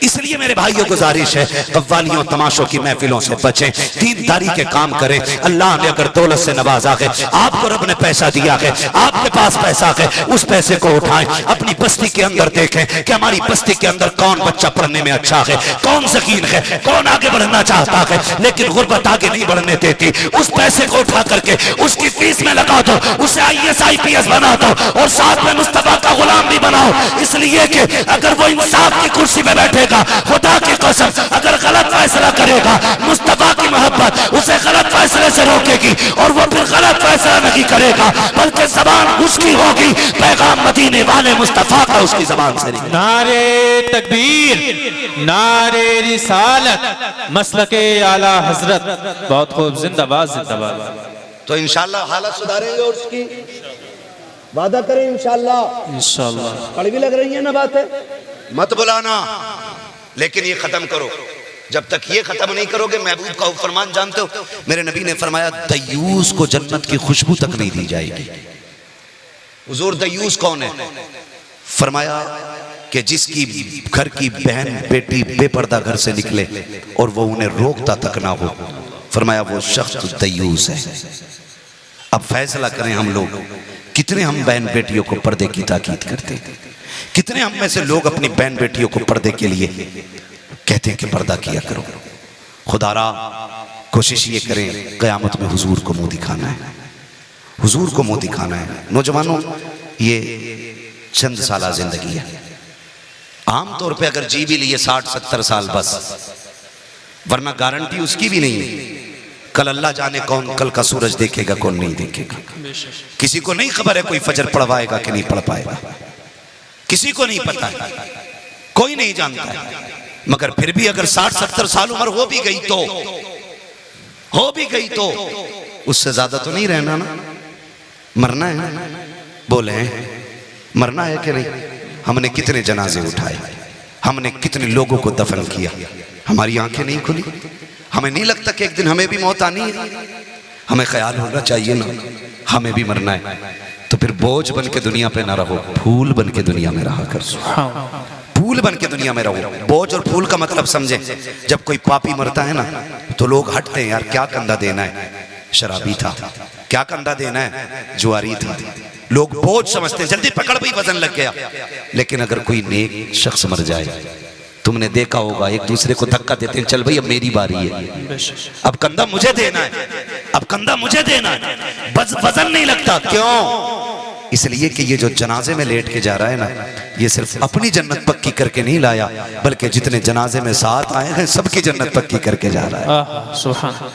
[SPEAKER 1] इसलिए मेरे भाइयों गुजारिश है कव्वालियों तमाशों की महफिलों से बचें, दीनदारी के काम करें। अल्लाह ने अगर दौलत से नवाजा है, आपको रब ने पैसा दिया है, आपके पास पैसा है, उस पैसे को उठाएं, अपनी बस्ती के अंदर देखें कि हमारी बस्ती के अंदर कौन बच्चा पढ़ने में अच्छा है, कौन ज़कीन है, कौन आगे बढ़ना चाहता है लेकिन गुर्बत आगे नहीं बढ़ने देती। उस पैसे को उठा करके उसकी फीस में लगा दो, उसे IAS IPS बना दो और साथ में मुस्तफा का गुलाम भी बनाओ। इसलिए कि अगर वो इंसाफ की कुर्सी में बैठेगा, खुदा की कसम अगर गलत फैसला करेगा, मुस्तफा की मोहब्बत उसे गलत फैसले से रोकेगी और वो फिर गलत फैसला नहीं करेगा, बल्कि जबान उसकी होगी, पैगाम मदीने वाले मुस्तफा का उसकी जबान से निकलेगा।
[SPEAKER 5] नारे तकबीर, नारे रिसालत, मसलके आला हजरत। बहुत खूब, जिंदाबाद जिंदाबाद।
[SPEAKER 1] तो इंशाल्लाह हालत सुधारेंगे और उसकी वादा करें इंशाल्लाह।
[SPEAKER 5] इंशाल्लाह।
[SPEAKER 1] कड़वी लग रही है ना बातें, मत बुलाना, लेकिन ये खत्म करो। जब तक ये खत्म नहीं करोगे, महबूब का फरमान जानते हो, मेरे नबी ने फरमाया दयूस को जन्नत की खुशबू तक नहीं दी जाएगी। हुजूर दयूस कौन है? फरमाया कि जिसकी घर की बहन बेटी बेपर्दा घर से निकले और वो उन्हें रोकता तक ना हो, फरमाया वो शख्स दयूस है। अब फैसला करें हम लोग, कितने हम बहन बेटियों को पर्दे की ताकीद करते हैं, कितने हम में से लोग अपनी बहन बेटियों को पर्दे के लिए कहते हैं कि पर्दा किया करो। खुदारा कोशिश ये करें क़यामत में हुजूर को मुंह दिखाना है, हुजूर को मुंह दिखाना है। नौजवानों ये चंद साल जिंदगी है, आमतौर पे अगर जी भी लिए 60-70 साल बस, वरना गारंटी उसकी भी नहीं है। कल अल्लाह जाने कौन कल का सूरज देखेगा कौन नहीं देखेगा, किसी को नहीं खबर है कोई फजर पढ़वाएगा कि नहीं पढ़ पाएगा, किसी को नहीं पता है, कोई नहीं जानता है। मगर फिर भी अगर 60-70 साल उम्र हो भी गई तो उससे ज्यादा तो नहीं रहना ना। मरना है, बोले मरना है कि नहीं? हमने कितने जनाजे उठाए, हमने कितने लोगों को दफन किया, हमारी आंखें नहीं खुली। हमें नहीं लगता कि एक दिन हमें भी मौत आनी है? हमें ख्याल होना चाहिए ना, हमें भी मरना है। तो फिर बोझ बन के दुनिया पे ना रहो, फूल बन के दुनिया में रहा कर। फूल बन के दुनिया में रहो। बोझ और फूल का मतलब समझे। जब कोई पापी मरता है ना तो लोग हटते हैं, यार क्या कंधा देना है, शराबी था, क्या कंधा देना है, जुआरी था। लोग बोझ समझते हैं, जल्दी पकड़ भाई वजन लग गया। लेकिन अगर कोई नेक शख्स मर जाए, तुमने देखा होगा एक दूसरे को धक्का देते हैं, चल भाई अब मेरी बारी है, अब कंधा मुझे देना है, अब कंधा मुझे देना है, वजन नहीं लगता। क्यों? इसलिए कि ये जो जनाजे में लेट के जा रहा है ना, ये सिर्फ अपनी जन्नत पक्की करके नहीं लाया, बल्कि जितने जनाजे में साथ आए हैं सबकी जन्नत पक्की करके जा रहा है।
[SPEAKER 5] सुभान।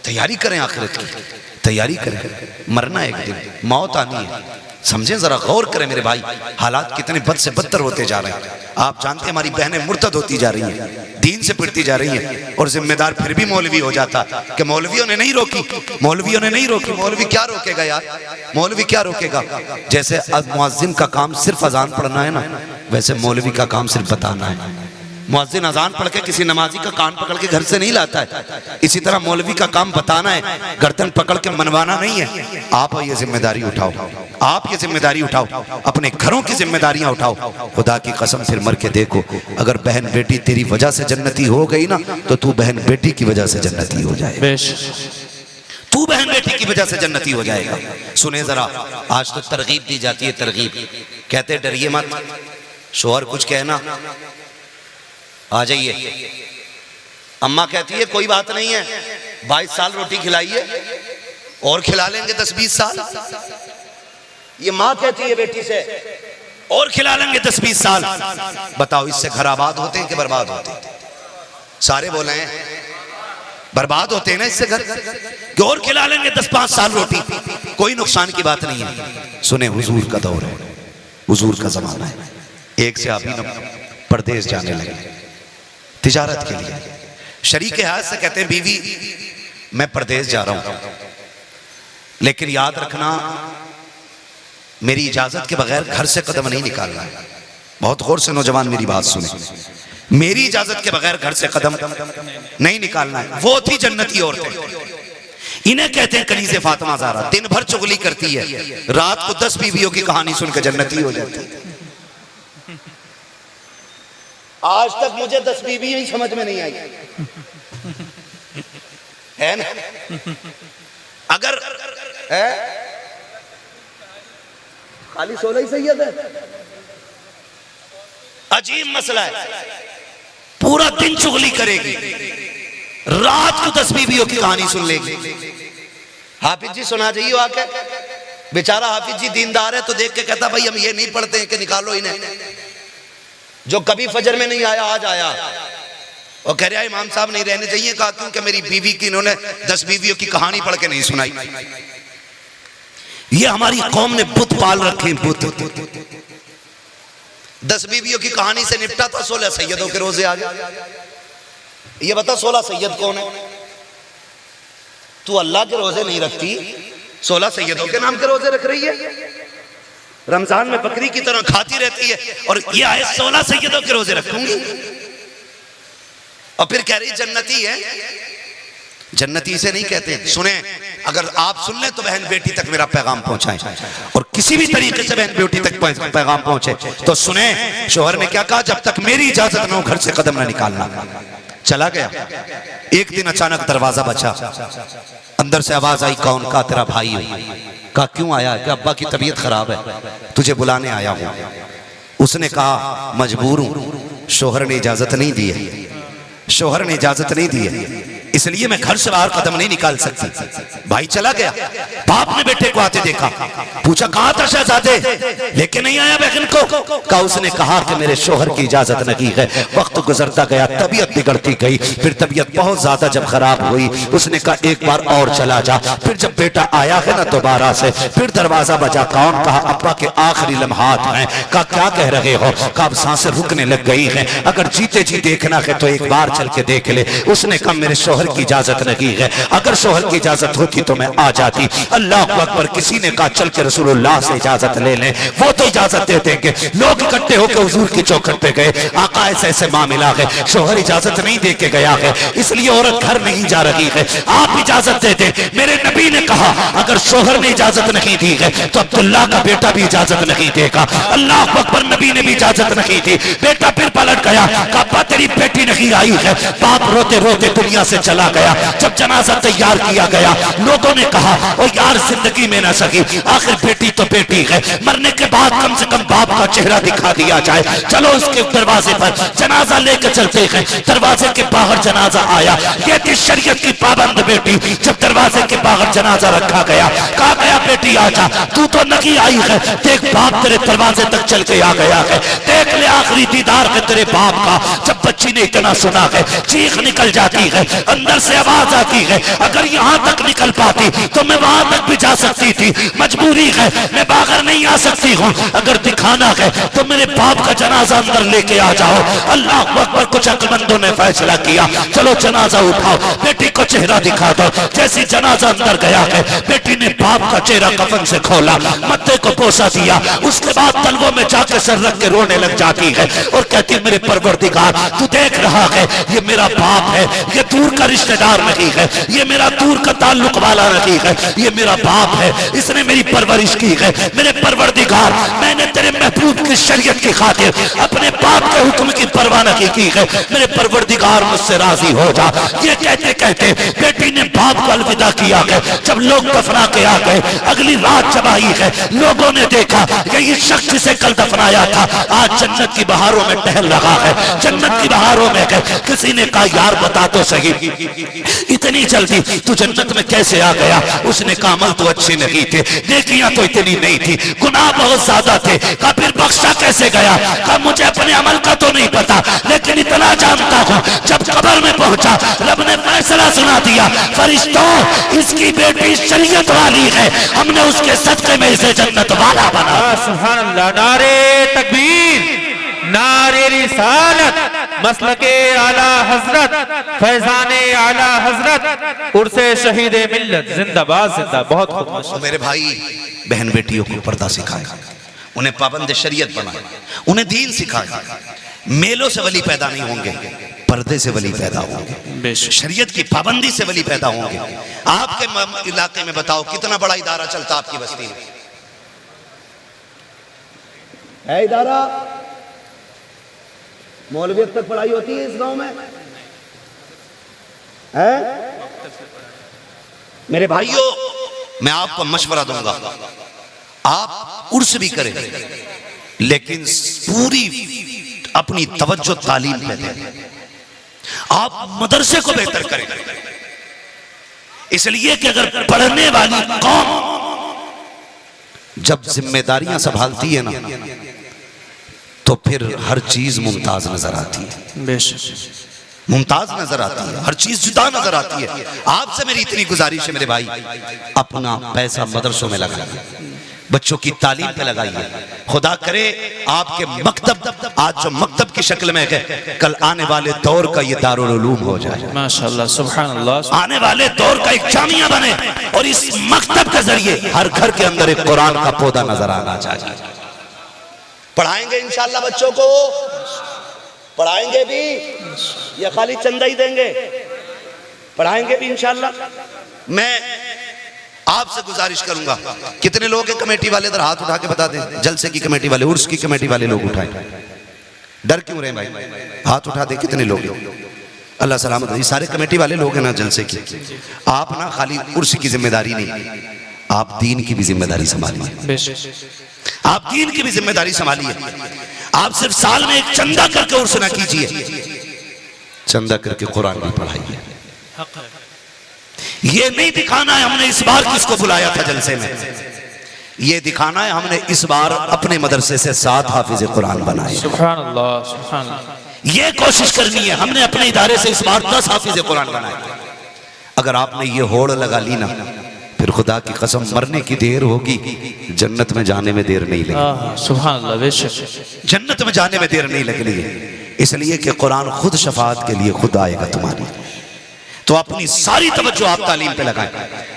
[SPEAKER 1] तैयारी करें आखिरत की, तैयारी करें। मरना एक दिन, मौत आनी है। समझें, जरा गौर करें मेरे भाई, हालात कितने बद से बदतर होते जा रहे हैं। आप जानते हैं हमारी बहनें मुर्तद होती जा रही हैं, दीन से पिटती जा रही हैं, और जिम्मेदार फिर भी मौलवी हो जाता कि मौलवियों ने नहीं रोकी, मौलवियों ने नहीं रोकी। मौलवी क्या रोकेगा यार, मौलवी क्या रोकेगा? जैसे अब मुअज्जिन का काम सिर्फ अजान पढ़ना है ना, वैसे मौलवी का काम सिर्फ बताना है। मुअज्जिन अजान पढ़ के किसी नमाजी का कान पकड़ के घर से नहीं लाता है, इसी तरह मौलवी का काम बताना है, गर्दन पकड़ के मनवाना नहीं है। आप ये जिम्मेदारी उठाओ, आप ये जिम्मेदारी उठाओ, अपने घरों की जिम्मेदारियां उठाओ। खुदा की कसम फिर मर के देखो, अगर बहन बेटी तेरी वजह से जन्नती हो गई ना, तो तू बहन बेटी की वजह से जन्नती हो जाए, तू बहन बेटी की वजह से जन्नती हो जाएगा। सुने जरा, आज तो तरगीब दी जाती है, तरगीब। कहते डरिए मत, शोहर कुछ कहना आ जाइए। अम्मा कहती है कोई बात नहीं है, 22 साल रोटी खिलाइए और खिला लेंगे 10-20 साल। ये माँ कहती है बेटी से, और खिला लेंगे 10-20 साल। बताओ इससे घर आबाद होते हैं कि बर्बाद होते हैं? सारे बोले हैं बर्बाद होते हैं ना इससे घर, कि और खिला लेंगे 10-5 साल रोटी। कोई नुकसान की बात नहीं है। सुने, हुजूर का दौर है, हुजूर का जमाना है। एक से आप ही परदेश जाने लगे तिजारत के लिए। शरीक हाथ से कहते हैं बीवी मैं परदेश जा रहा हूं, लेकिन याद रखना मेरी इजाजत के बगैर घर से कदम नहीं निकालना है। बहुत गौर से नौजवान मेरी बात सुने, मेरी इजाजत के बगैर घर से कदम नहीं निकालना है। वो थी जन्नती औरतें, इन्हें कहते हैं कनीज़े फातिमा ज़हरा। दिन भर चुगली करती है, रात को 10 बीवियों की कहानी सुनकर जन्नती हो जाती है। आज तक मुझे 10 बीवी ही समझ में नहीं आई है ना। अगर है खाली 16 ही सैयद है, अजीब मसला है। पूरा दिन चुगली करेगी, रात को 10 बीवियों की कहानी सुन लेगी। हाफिज जी सुना जाइए आके, बेचारा हाफिज जी दीनदार है तो देख के कहता भाई हम ये नहीं पढ़ते हैं कि निकालो इन्हें, जो कभी फजर में नहीं आया आज आया। और कह रहा है इमाम साहब नहीं रहने चाहिए। कहा क्योंकि मेरी बीवी की इन्होंने 10 बीवियों की कहानी पढ़ के नहीं सुनाई। ये हमारी कौम ने बुत पाल रखे, बुत। 10 बीवियों की कहानी से निपटा था, 16 सैयदों के रोजे आ गए। ये बता 16 सैयद कौन है? तू अल्लाह के रोजे नहीं रखती, 16 सैयदों के नाम के रोजे रख रही है। रमजान में बकरी की तरह खाती रहती है और ये आए 16 सैयदों के रोजे रखूंगी, और फिर कह रही जन्नती है। जन्नती से नहीं कहते। सुने, अगर आप सुन ले तो बहन बेटी तक मेरा पैगाम पहुंचाएं, और किसी भी तरीके से बहन बेटी तक पैगाम पहुंचे तो सुने, शोहर ने क्या कहा, जब तक मेरी इजाजत न हो घर से कदम न निकालना। चला गया। एक दिन अचानक दरवाजा बचा, अंदर से आवाज आई, कौन? का तेरा भाई हो। कहा क्यों आया? कि अब्बा की तबीयत खराब है, तुझे बुलाने आया हूं। उसने कहा मजबूर हूं, शोहर ने इजाजत नहीं दी है, शोहर ने इजाजत नहीं दी है, इसलिए मैं घर से बाहर कदम नहीं निकाल सकती। भाई चला गया। बाप ने बेटे को आते देखा, पूछा कहां था शहजादे, लेके नहीं आया बहन को? कहा उसने कहा कि मेरे शोहर की इजाजत नहीं है। वक्त गुजरता गया, तबीयत बिगड़ती गई, फिर तबीयत बहुत ज्यादा जब खराब हुई, उसने कहा एक बार और चला जा। फिर जब बेटा आया है ना दोबारा से, फिर दरवाजा बजा। कौन? कहा अब्बा के आखिरी लम्हात हैं। कहा क्या कह रहे हो? कहा अब सांसें रुकने लग गई हैं, अगर जीते जी देखना है तो एक बार चल के देख ले। उसने कहा मेरे शोहर
[SPEAKER 4] शोहर की इजाजत नहीं है, अगर शोहर की इजाजत होती तो मैं आ जाती। अल्लाह अकबर। किसी ने कहा चल के रसूलुल्लाह से इजाजत ले लें, वो तो इजाजत दे देंगे। लोग इकट्ठे होकर हुजूर की चौखट पे गए, आका ऐसे ऐसे मामला है, शोहर इजाजत नहीं दे के गया है, इसलिए औरत घर नहीं जा रही है, आप इजाजत दे दें। मेरे नबी ने कहा अगर शोहर ने इजाजत नहीं दी है तो अब्दुल्ला का बेटा भी इजाजत नहीं देगा। अल्लाह अकबर। नबी ने भी इजाजत नहीं दी। बेटा फिर पलट गया, कहा तेरी बेटी नहीं आई है। बाप रोते रोते दुनिया से चला गया। जब जनाजा तैयार किया गया, लोगों ने कहा ओ यार जिंदगी में ना सकी, आखिर बेटी तो बेटी है, मरने के बाद कम से कम बाप का चेहरा दिखा दिया जाए। चलो उसके दरवाजे पर जनाजा लेकर चलते हैं। दरवाजे के बाहर जनाजा आया। ये थी शरीयत की पाबंद बेटी। जब दरवाजे के बाहर जनाजा रखा गया, कहा गया बेटी आजा, तू तो नहीं आई है, देख बाप तेरे दरवाजे तक चल के आ गया है, देख ले आखिरी दीदार है तेरे बाप का। जब बच्ची ने इतना सुना है, चीख निकल जाती है, अंदर से आवाज आती है, अगर यहाँ तक निकल पाती तो मैं वहां तक भी जा सकती थी, मजबूरी है मैं बाहर नहीं आ सकती हूँ। अगर दिखाना है तो मेरे बाप का जनाजा अंदर लेके आ जाओ। अल्लाह अकबर। कुछ अक्लमंदों ने फैसला किया चलो जनाजा उठाओ, बेटी को चेहरा दिखा दो। जैसी जनाजा अंदर गया है, बेटी ने बाप का चेहरा कफन से खोला, मत्थे को पोसा दिया, उसके बाद तलवों में जाकर सर रख के रोने लग जाती है और कहती है मेरे परवरदिगार तू देख रहा है ये मेरा बाप है, ये दूर का रिश्तेदार नहीं है, ये मेरा दूर का ताल्लुक वाला नहीं है, ये मेरा बाप है, इसने मेरी परवरिश की है। मेरे परवरदिगार मैंने तेरे महबूब की शरीयत की खातिर अपने बाप के हुक्म की परवाह नहीं की है, मेरे परवरदिगार मुझसे राजी हो जा। ये कहते कहते बेटी ने बाप को अलविदा किया है। जब लोग दफना के आ गए, अगली रात जब आई है, लोगों ने देखा यही शख्स जिसे कल दफनाया था आज जन्नत की बहारों में टहल रहा है, जन्नत की बहारों में है। किसी ने कहा यार बता तो सही इतनी जल्दी तू जन्नत में कैसे आ गया? उसने कहा अमल तो अच्छे नहीं थे, नेकियां तो इतनी नहीं थी, गुनाह बहुत ज्यादा थे। कहा फिर बख्शा कैसे गया? कहा मुझे अपने अमल का तो नहीं पता, लेकिन इतना जानता हूं जब कब्र में पहुंचा रब ने फैसला सुना दिया, फरिश्तों इसकी बेटी शरीयत वाली है, हमने उसके सदके में इसे जन्नत वाला बना।
[SPEAKER 5] सुभान अल्लाह। नारे तकबीर, नारे रिसालत, मसलके आला हजरत, फैजाने आला हजरत, उर्से शहीद मिल्लत, जिंदाबाद जिंदा। बहुत खूब।
[SPEAKER 1] तो मेरे भाई बहन बेटियों को पर्दा सिखाए, उन्हें पाबंद शरीयत बनाए, उन्हें दीन सिखाए। मेलों से वली पैदा नहीं होंगे, पर्दे से वली पैदा होंगे, शरीयत की पाबंदी से वली पैदा होंगे। आपके इलाके में बताओ कितना बड़ा इदारा चलता आपकी बस्ती में है? इदारा मौलवियत तक पढ़ाई होती है इस गांव में है? मेरे भाइयों मैं आपको मशवरा दूंगा, आप उर्स भी करें लेकिन पूरी अपनी तवज्जो तालीम पे दें। आप मदरसे को बेहतर करें, इसलिए कि अगर पढ़ने वाली कौम जब जिम्मेदारियां संभालती है ना तो फिर हर चीज मुमताज नजर आती है, मुमताज नजर आती है, हर चीज जुदा नजर आती है। आपसे मेरी इतनी गुजारिश है मेरे भाई, अपना पैसा मदरसों में लगाइए, बच्चों की तालीम पे लगाइए। खुदा करे आपके मकतब आज जो मकतब की शक्ल में है, कल आने वाले दौर का ये दारुल उलूम हो जाए
[SPEAKER 5] माशाअल्लाह, सुभान अल्लाह।
[SPEAKER 1] आने वाले दौर का एक जामिया बने और इस मकतब के जरिए हर घर के अंदर एक कुरान का पौधा नजर आना चाहिए। पढ़ाएंगे इंशाअल्लाह, बच्चों को पढ़ाएंगे भी या खाली चंदा ही देंगे? पढ़ाएंगे भी इंशाअल्लाह। मैं आपसे गुजारिश करूंगा, कितने लोग हैं कमेटी वाले, इधर हाथ उठा के बता दें। जलसे की कमेटी वाले, उर्स की कमेटी वाले लोग उठाएं, डर क्यों रहे भाई? हाथ उठा दे कितने लोग हैं? अल्लाह सलामत। ये सारे कमेटी वाले लोग हैं ना जलसे की। आप ना खाली उर्स की जिम्मेदारी नहीं, आप दीन की भी जिम्मेदारी संभालिए, आप दीन की भी जिम्मेदारी संभालिए। आप सिर्फ साल में एक चंदा करके उर्स ना कीजिए, चंदा करके कुरान भी पढ़ाइए। ये नहीं दिखाना है हमने इस बार किसको बुलाया था जलसे में, ये दिखाना है हमने इस बार अपने मदरसे से 7 हाफिज कुरान बनाए।
[SPEAKER 5] सुभान अल्लाह, सुभान अल्लाह।
[SPEAKER 1] ये कोशिश करनी है हमने अपने इदारे से इस बार 10 हाफिज कुरान बनाए। अगर आपने ये होड़ लगा ली ना, फिर खुदा की कसम मरने की देर होगी, जन्नत में जाने में देर नहीं लगेगी।
[SPEAKER 5] सुभान अल्लाह, बेशक
[SPEAKER 1] जन्नत में जाने में देर नहीं लगनी है, इसलिए कि कुरान खुद शफाअत के लिए खुद आएगा तुम्हारी।
[SPEAKER 4] तो अपनी सारी तवज्जो आप तालीम पे लगाएं,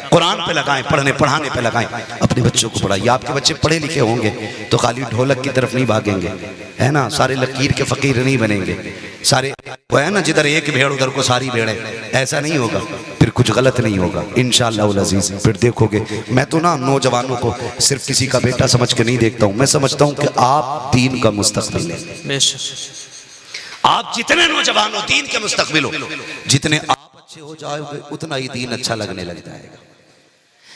[SPEAKER 4] कुरान पे लगाएं, पढ़ने पढ़ाने पे लगाएं, अपने बच्चों को पढ़ाइए। आपके बच्चे पढ़े लिखे होंगे तो खाली ढोलक की तरफ नहीं भागेंगे, है ना, सारे लकीर के फकीर नहीं बनेंगे, सारे वो है ना जिधर एक भेड़ उधर को सारी भेड़ें, ऐसा नहीं होगा, फिर कुछ गलत नहीं होगा इंशाअल्लाह उल अज़ीज़। फिर देखोगे, मैं तो ना नौजवानों को सिर्फ किसी का बेटा समझ के नहीं देखता हूँ, मैं समझता हूँ कि आप दीन का मुस्तक़बिल हैं। आप जितने नौजवान हो दीन के मुस्तक़बिल हो, जितने आप अच्छे हो जाओगे उतना ही दीन अच्छा लगने लग जाएगा,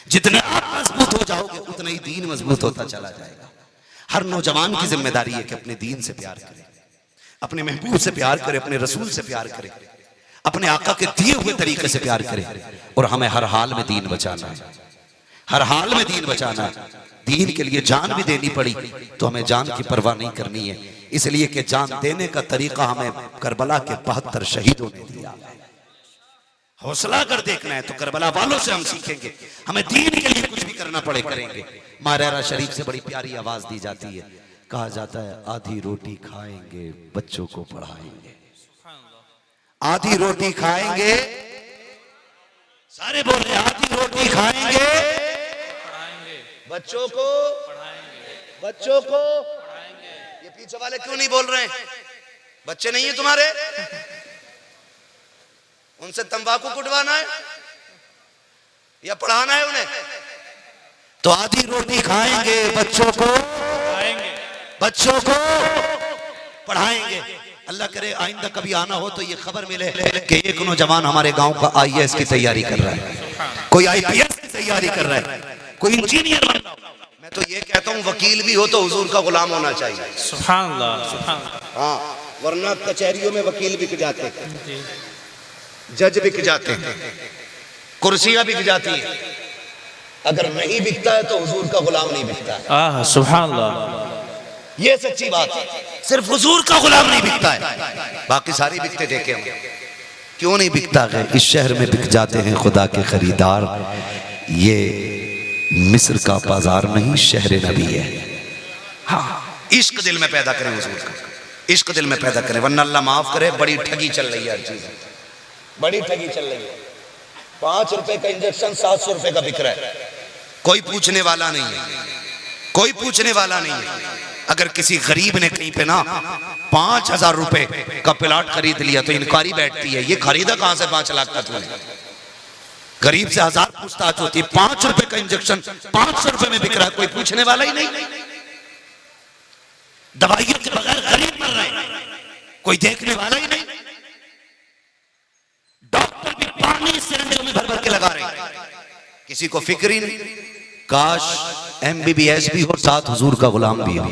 [SPEAKER 4] जितने आप मजबूत हो जाओगे उतना ही दीन मजबूत होता चला जाएगा। हर नौजवान की जिम्मेदारी है कि अपने दीन से प्यार करे, अपने महबूब से प्यार करे, अपने रसूल से प्यार करे, अपने आका के दिए हुए तरीके से प्यार करे। और हमें हर हाल में दीन बचाना है, हर हाल में दीन बचाना है। दीन के लिए जान भी देनी पड़ी तो हमें जान की परवाह नहीं करनी है, इसलिए कि जान देने का तरीका हमें करबला के 72 शहीदों ने दिया। हौसला अगर देखना है तो करबला वालों से हम सीखेंगे, हमें दीन के लिए कुछ भी करना पड़े करेंगे। मारेरा शरीफ से बड़ी प्यारी आवाज दी जाती है, कहा जाता है आधी रोटी खाएंगे बच्चों को पढ़ाएंगे, आधी रोटी खाएंगे, सारे बोल रहे आधी रोटी खाएंगे बच्चों को पढ़ाएंगे, बच्चों को पढ़ाएंगे। ये पीछे वाले क्यों नहीं बोल रहे हैं? बच्चे नहीं है तुम्हारे? उनसे तंबाकू कुटवाना है या पढ़ाना है उन्हें? तो आधी रोटी खाएंगे बच्चों को पढ़ाएंगे, बच्चों को पढ़ाएंगे। अल्लाह करे आइंदा कभी आना हो तो ये खबर मिले कि एक नौजवान हमारे गांव का आईएएस की तैयारी कर रहा है, कोई आईपीएस की तैयारी कर रहा है, कोई इंजीनियर बन रहा है। मैं तो ये कहता हूँ वकील भी हो तो हुजूर का गुलाम होना चाहिए। सुभान अल्लाह, सुभान अल्लाह। हाँ, वरना कचहरियों में वकील बिक जाते हैं, जज बिक जाते हैं, कुर्सियां बिक जाती है। अगर नहीं बिकता है तो हुजूर का गुलाम नहीं बिकता है।
[SPEAKER 5] सुभान अल्लाह,
[SPEAKER 4] ये सच्ची बात है, सिर्फ हुजूर का गुलाम नहीं बिकता है, बाकी सारी बिकते देखे हम। क्यों नहीं बिकता है? इस शहर में बिक जाते हैं खुदा के खरीदार। ये मिस्र का बाजार नहीं, शहर नबी है। हाँ, इश्क दिल में पैदा करें हुजूर का, इश्क दिल में पैदा करें, वरना अल्लाह माफ करे बड़ी ठगी चल रही है हर चीज, बड़ी ठगी चल रही है। 5 रुपए का इंजेक्शन 700 रुपए का बिक रहा है, कोई पूछने वाला नहीं है, कोई पूछने वाला नहीं है। अगर किसी गरीब ने कहीं पे ना 5000 रुपए का प्लाट खरीद लिया तो इंक्वायरी बैठती है, ये खरीदा कहां से 5 लाख का तूने? गरीब से 1000 पूछताछ होती है। 5 रुपए का इंजेक्शन 500 रुपए में बिक रहा है, कोई पूछने वाला ही नहीं। दवाइयों के बगैर गरीब मर रहे हैं, कोई देखने वाला ही नहीं। डॉक्टर भी पानी सिरिंजों में भर भर के लगा रहे हैं, किसी को फिक्र ही नहीं। काश MBBS भी हो, साथ हुजूर का गुलाम भी हो।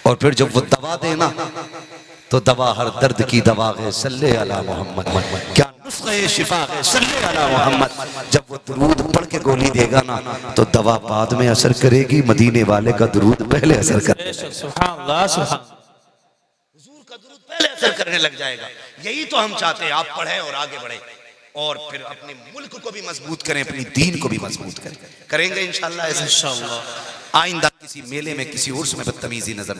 [SPEAKER 4] और फिर जब वो दवा देना तो दवा हर दर्द की दवा है, सल्ले अला मोहम्मद, क्या नुस्खा शिफा है, सल्ले अला मोहम्मद। जब वो दुरूद पढ़ के गोली देगा ना तो दवा बाद में असर करेगी, मदीने वाले का दुरूद पहले असर करेगा।
[SPEAKER 5] सुभान अल्लाह, सुभान,
[SPEAKER 4] हुजूर का दुरूद पहले असर करने लग जाएगा। यही तो हम चाहते हैं, आप पढ़ें और आगे बढ़े और फिर अपने मुल्क को भी मजबूत करें, अपनी दीन को भी मजबूत करें। करेंगे इंशाअल्लाह। आइंदा किसी मेले में किसी उर्स में बदतमीजी नजर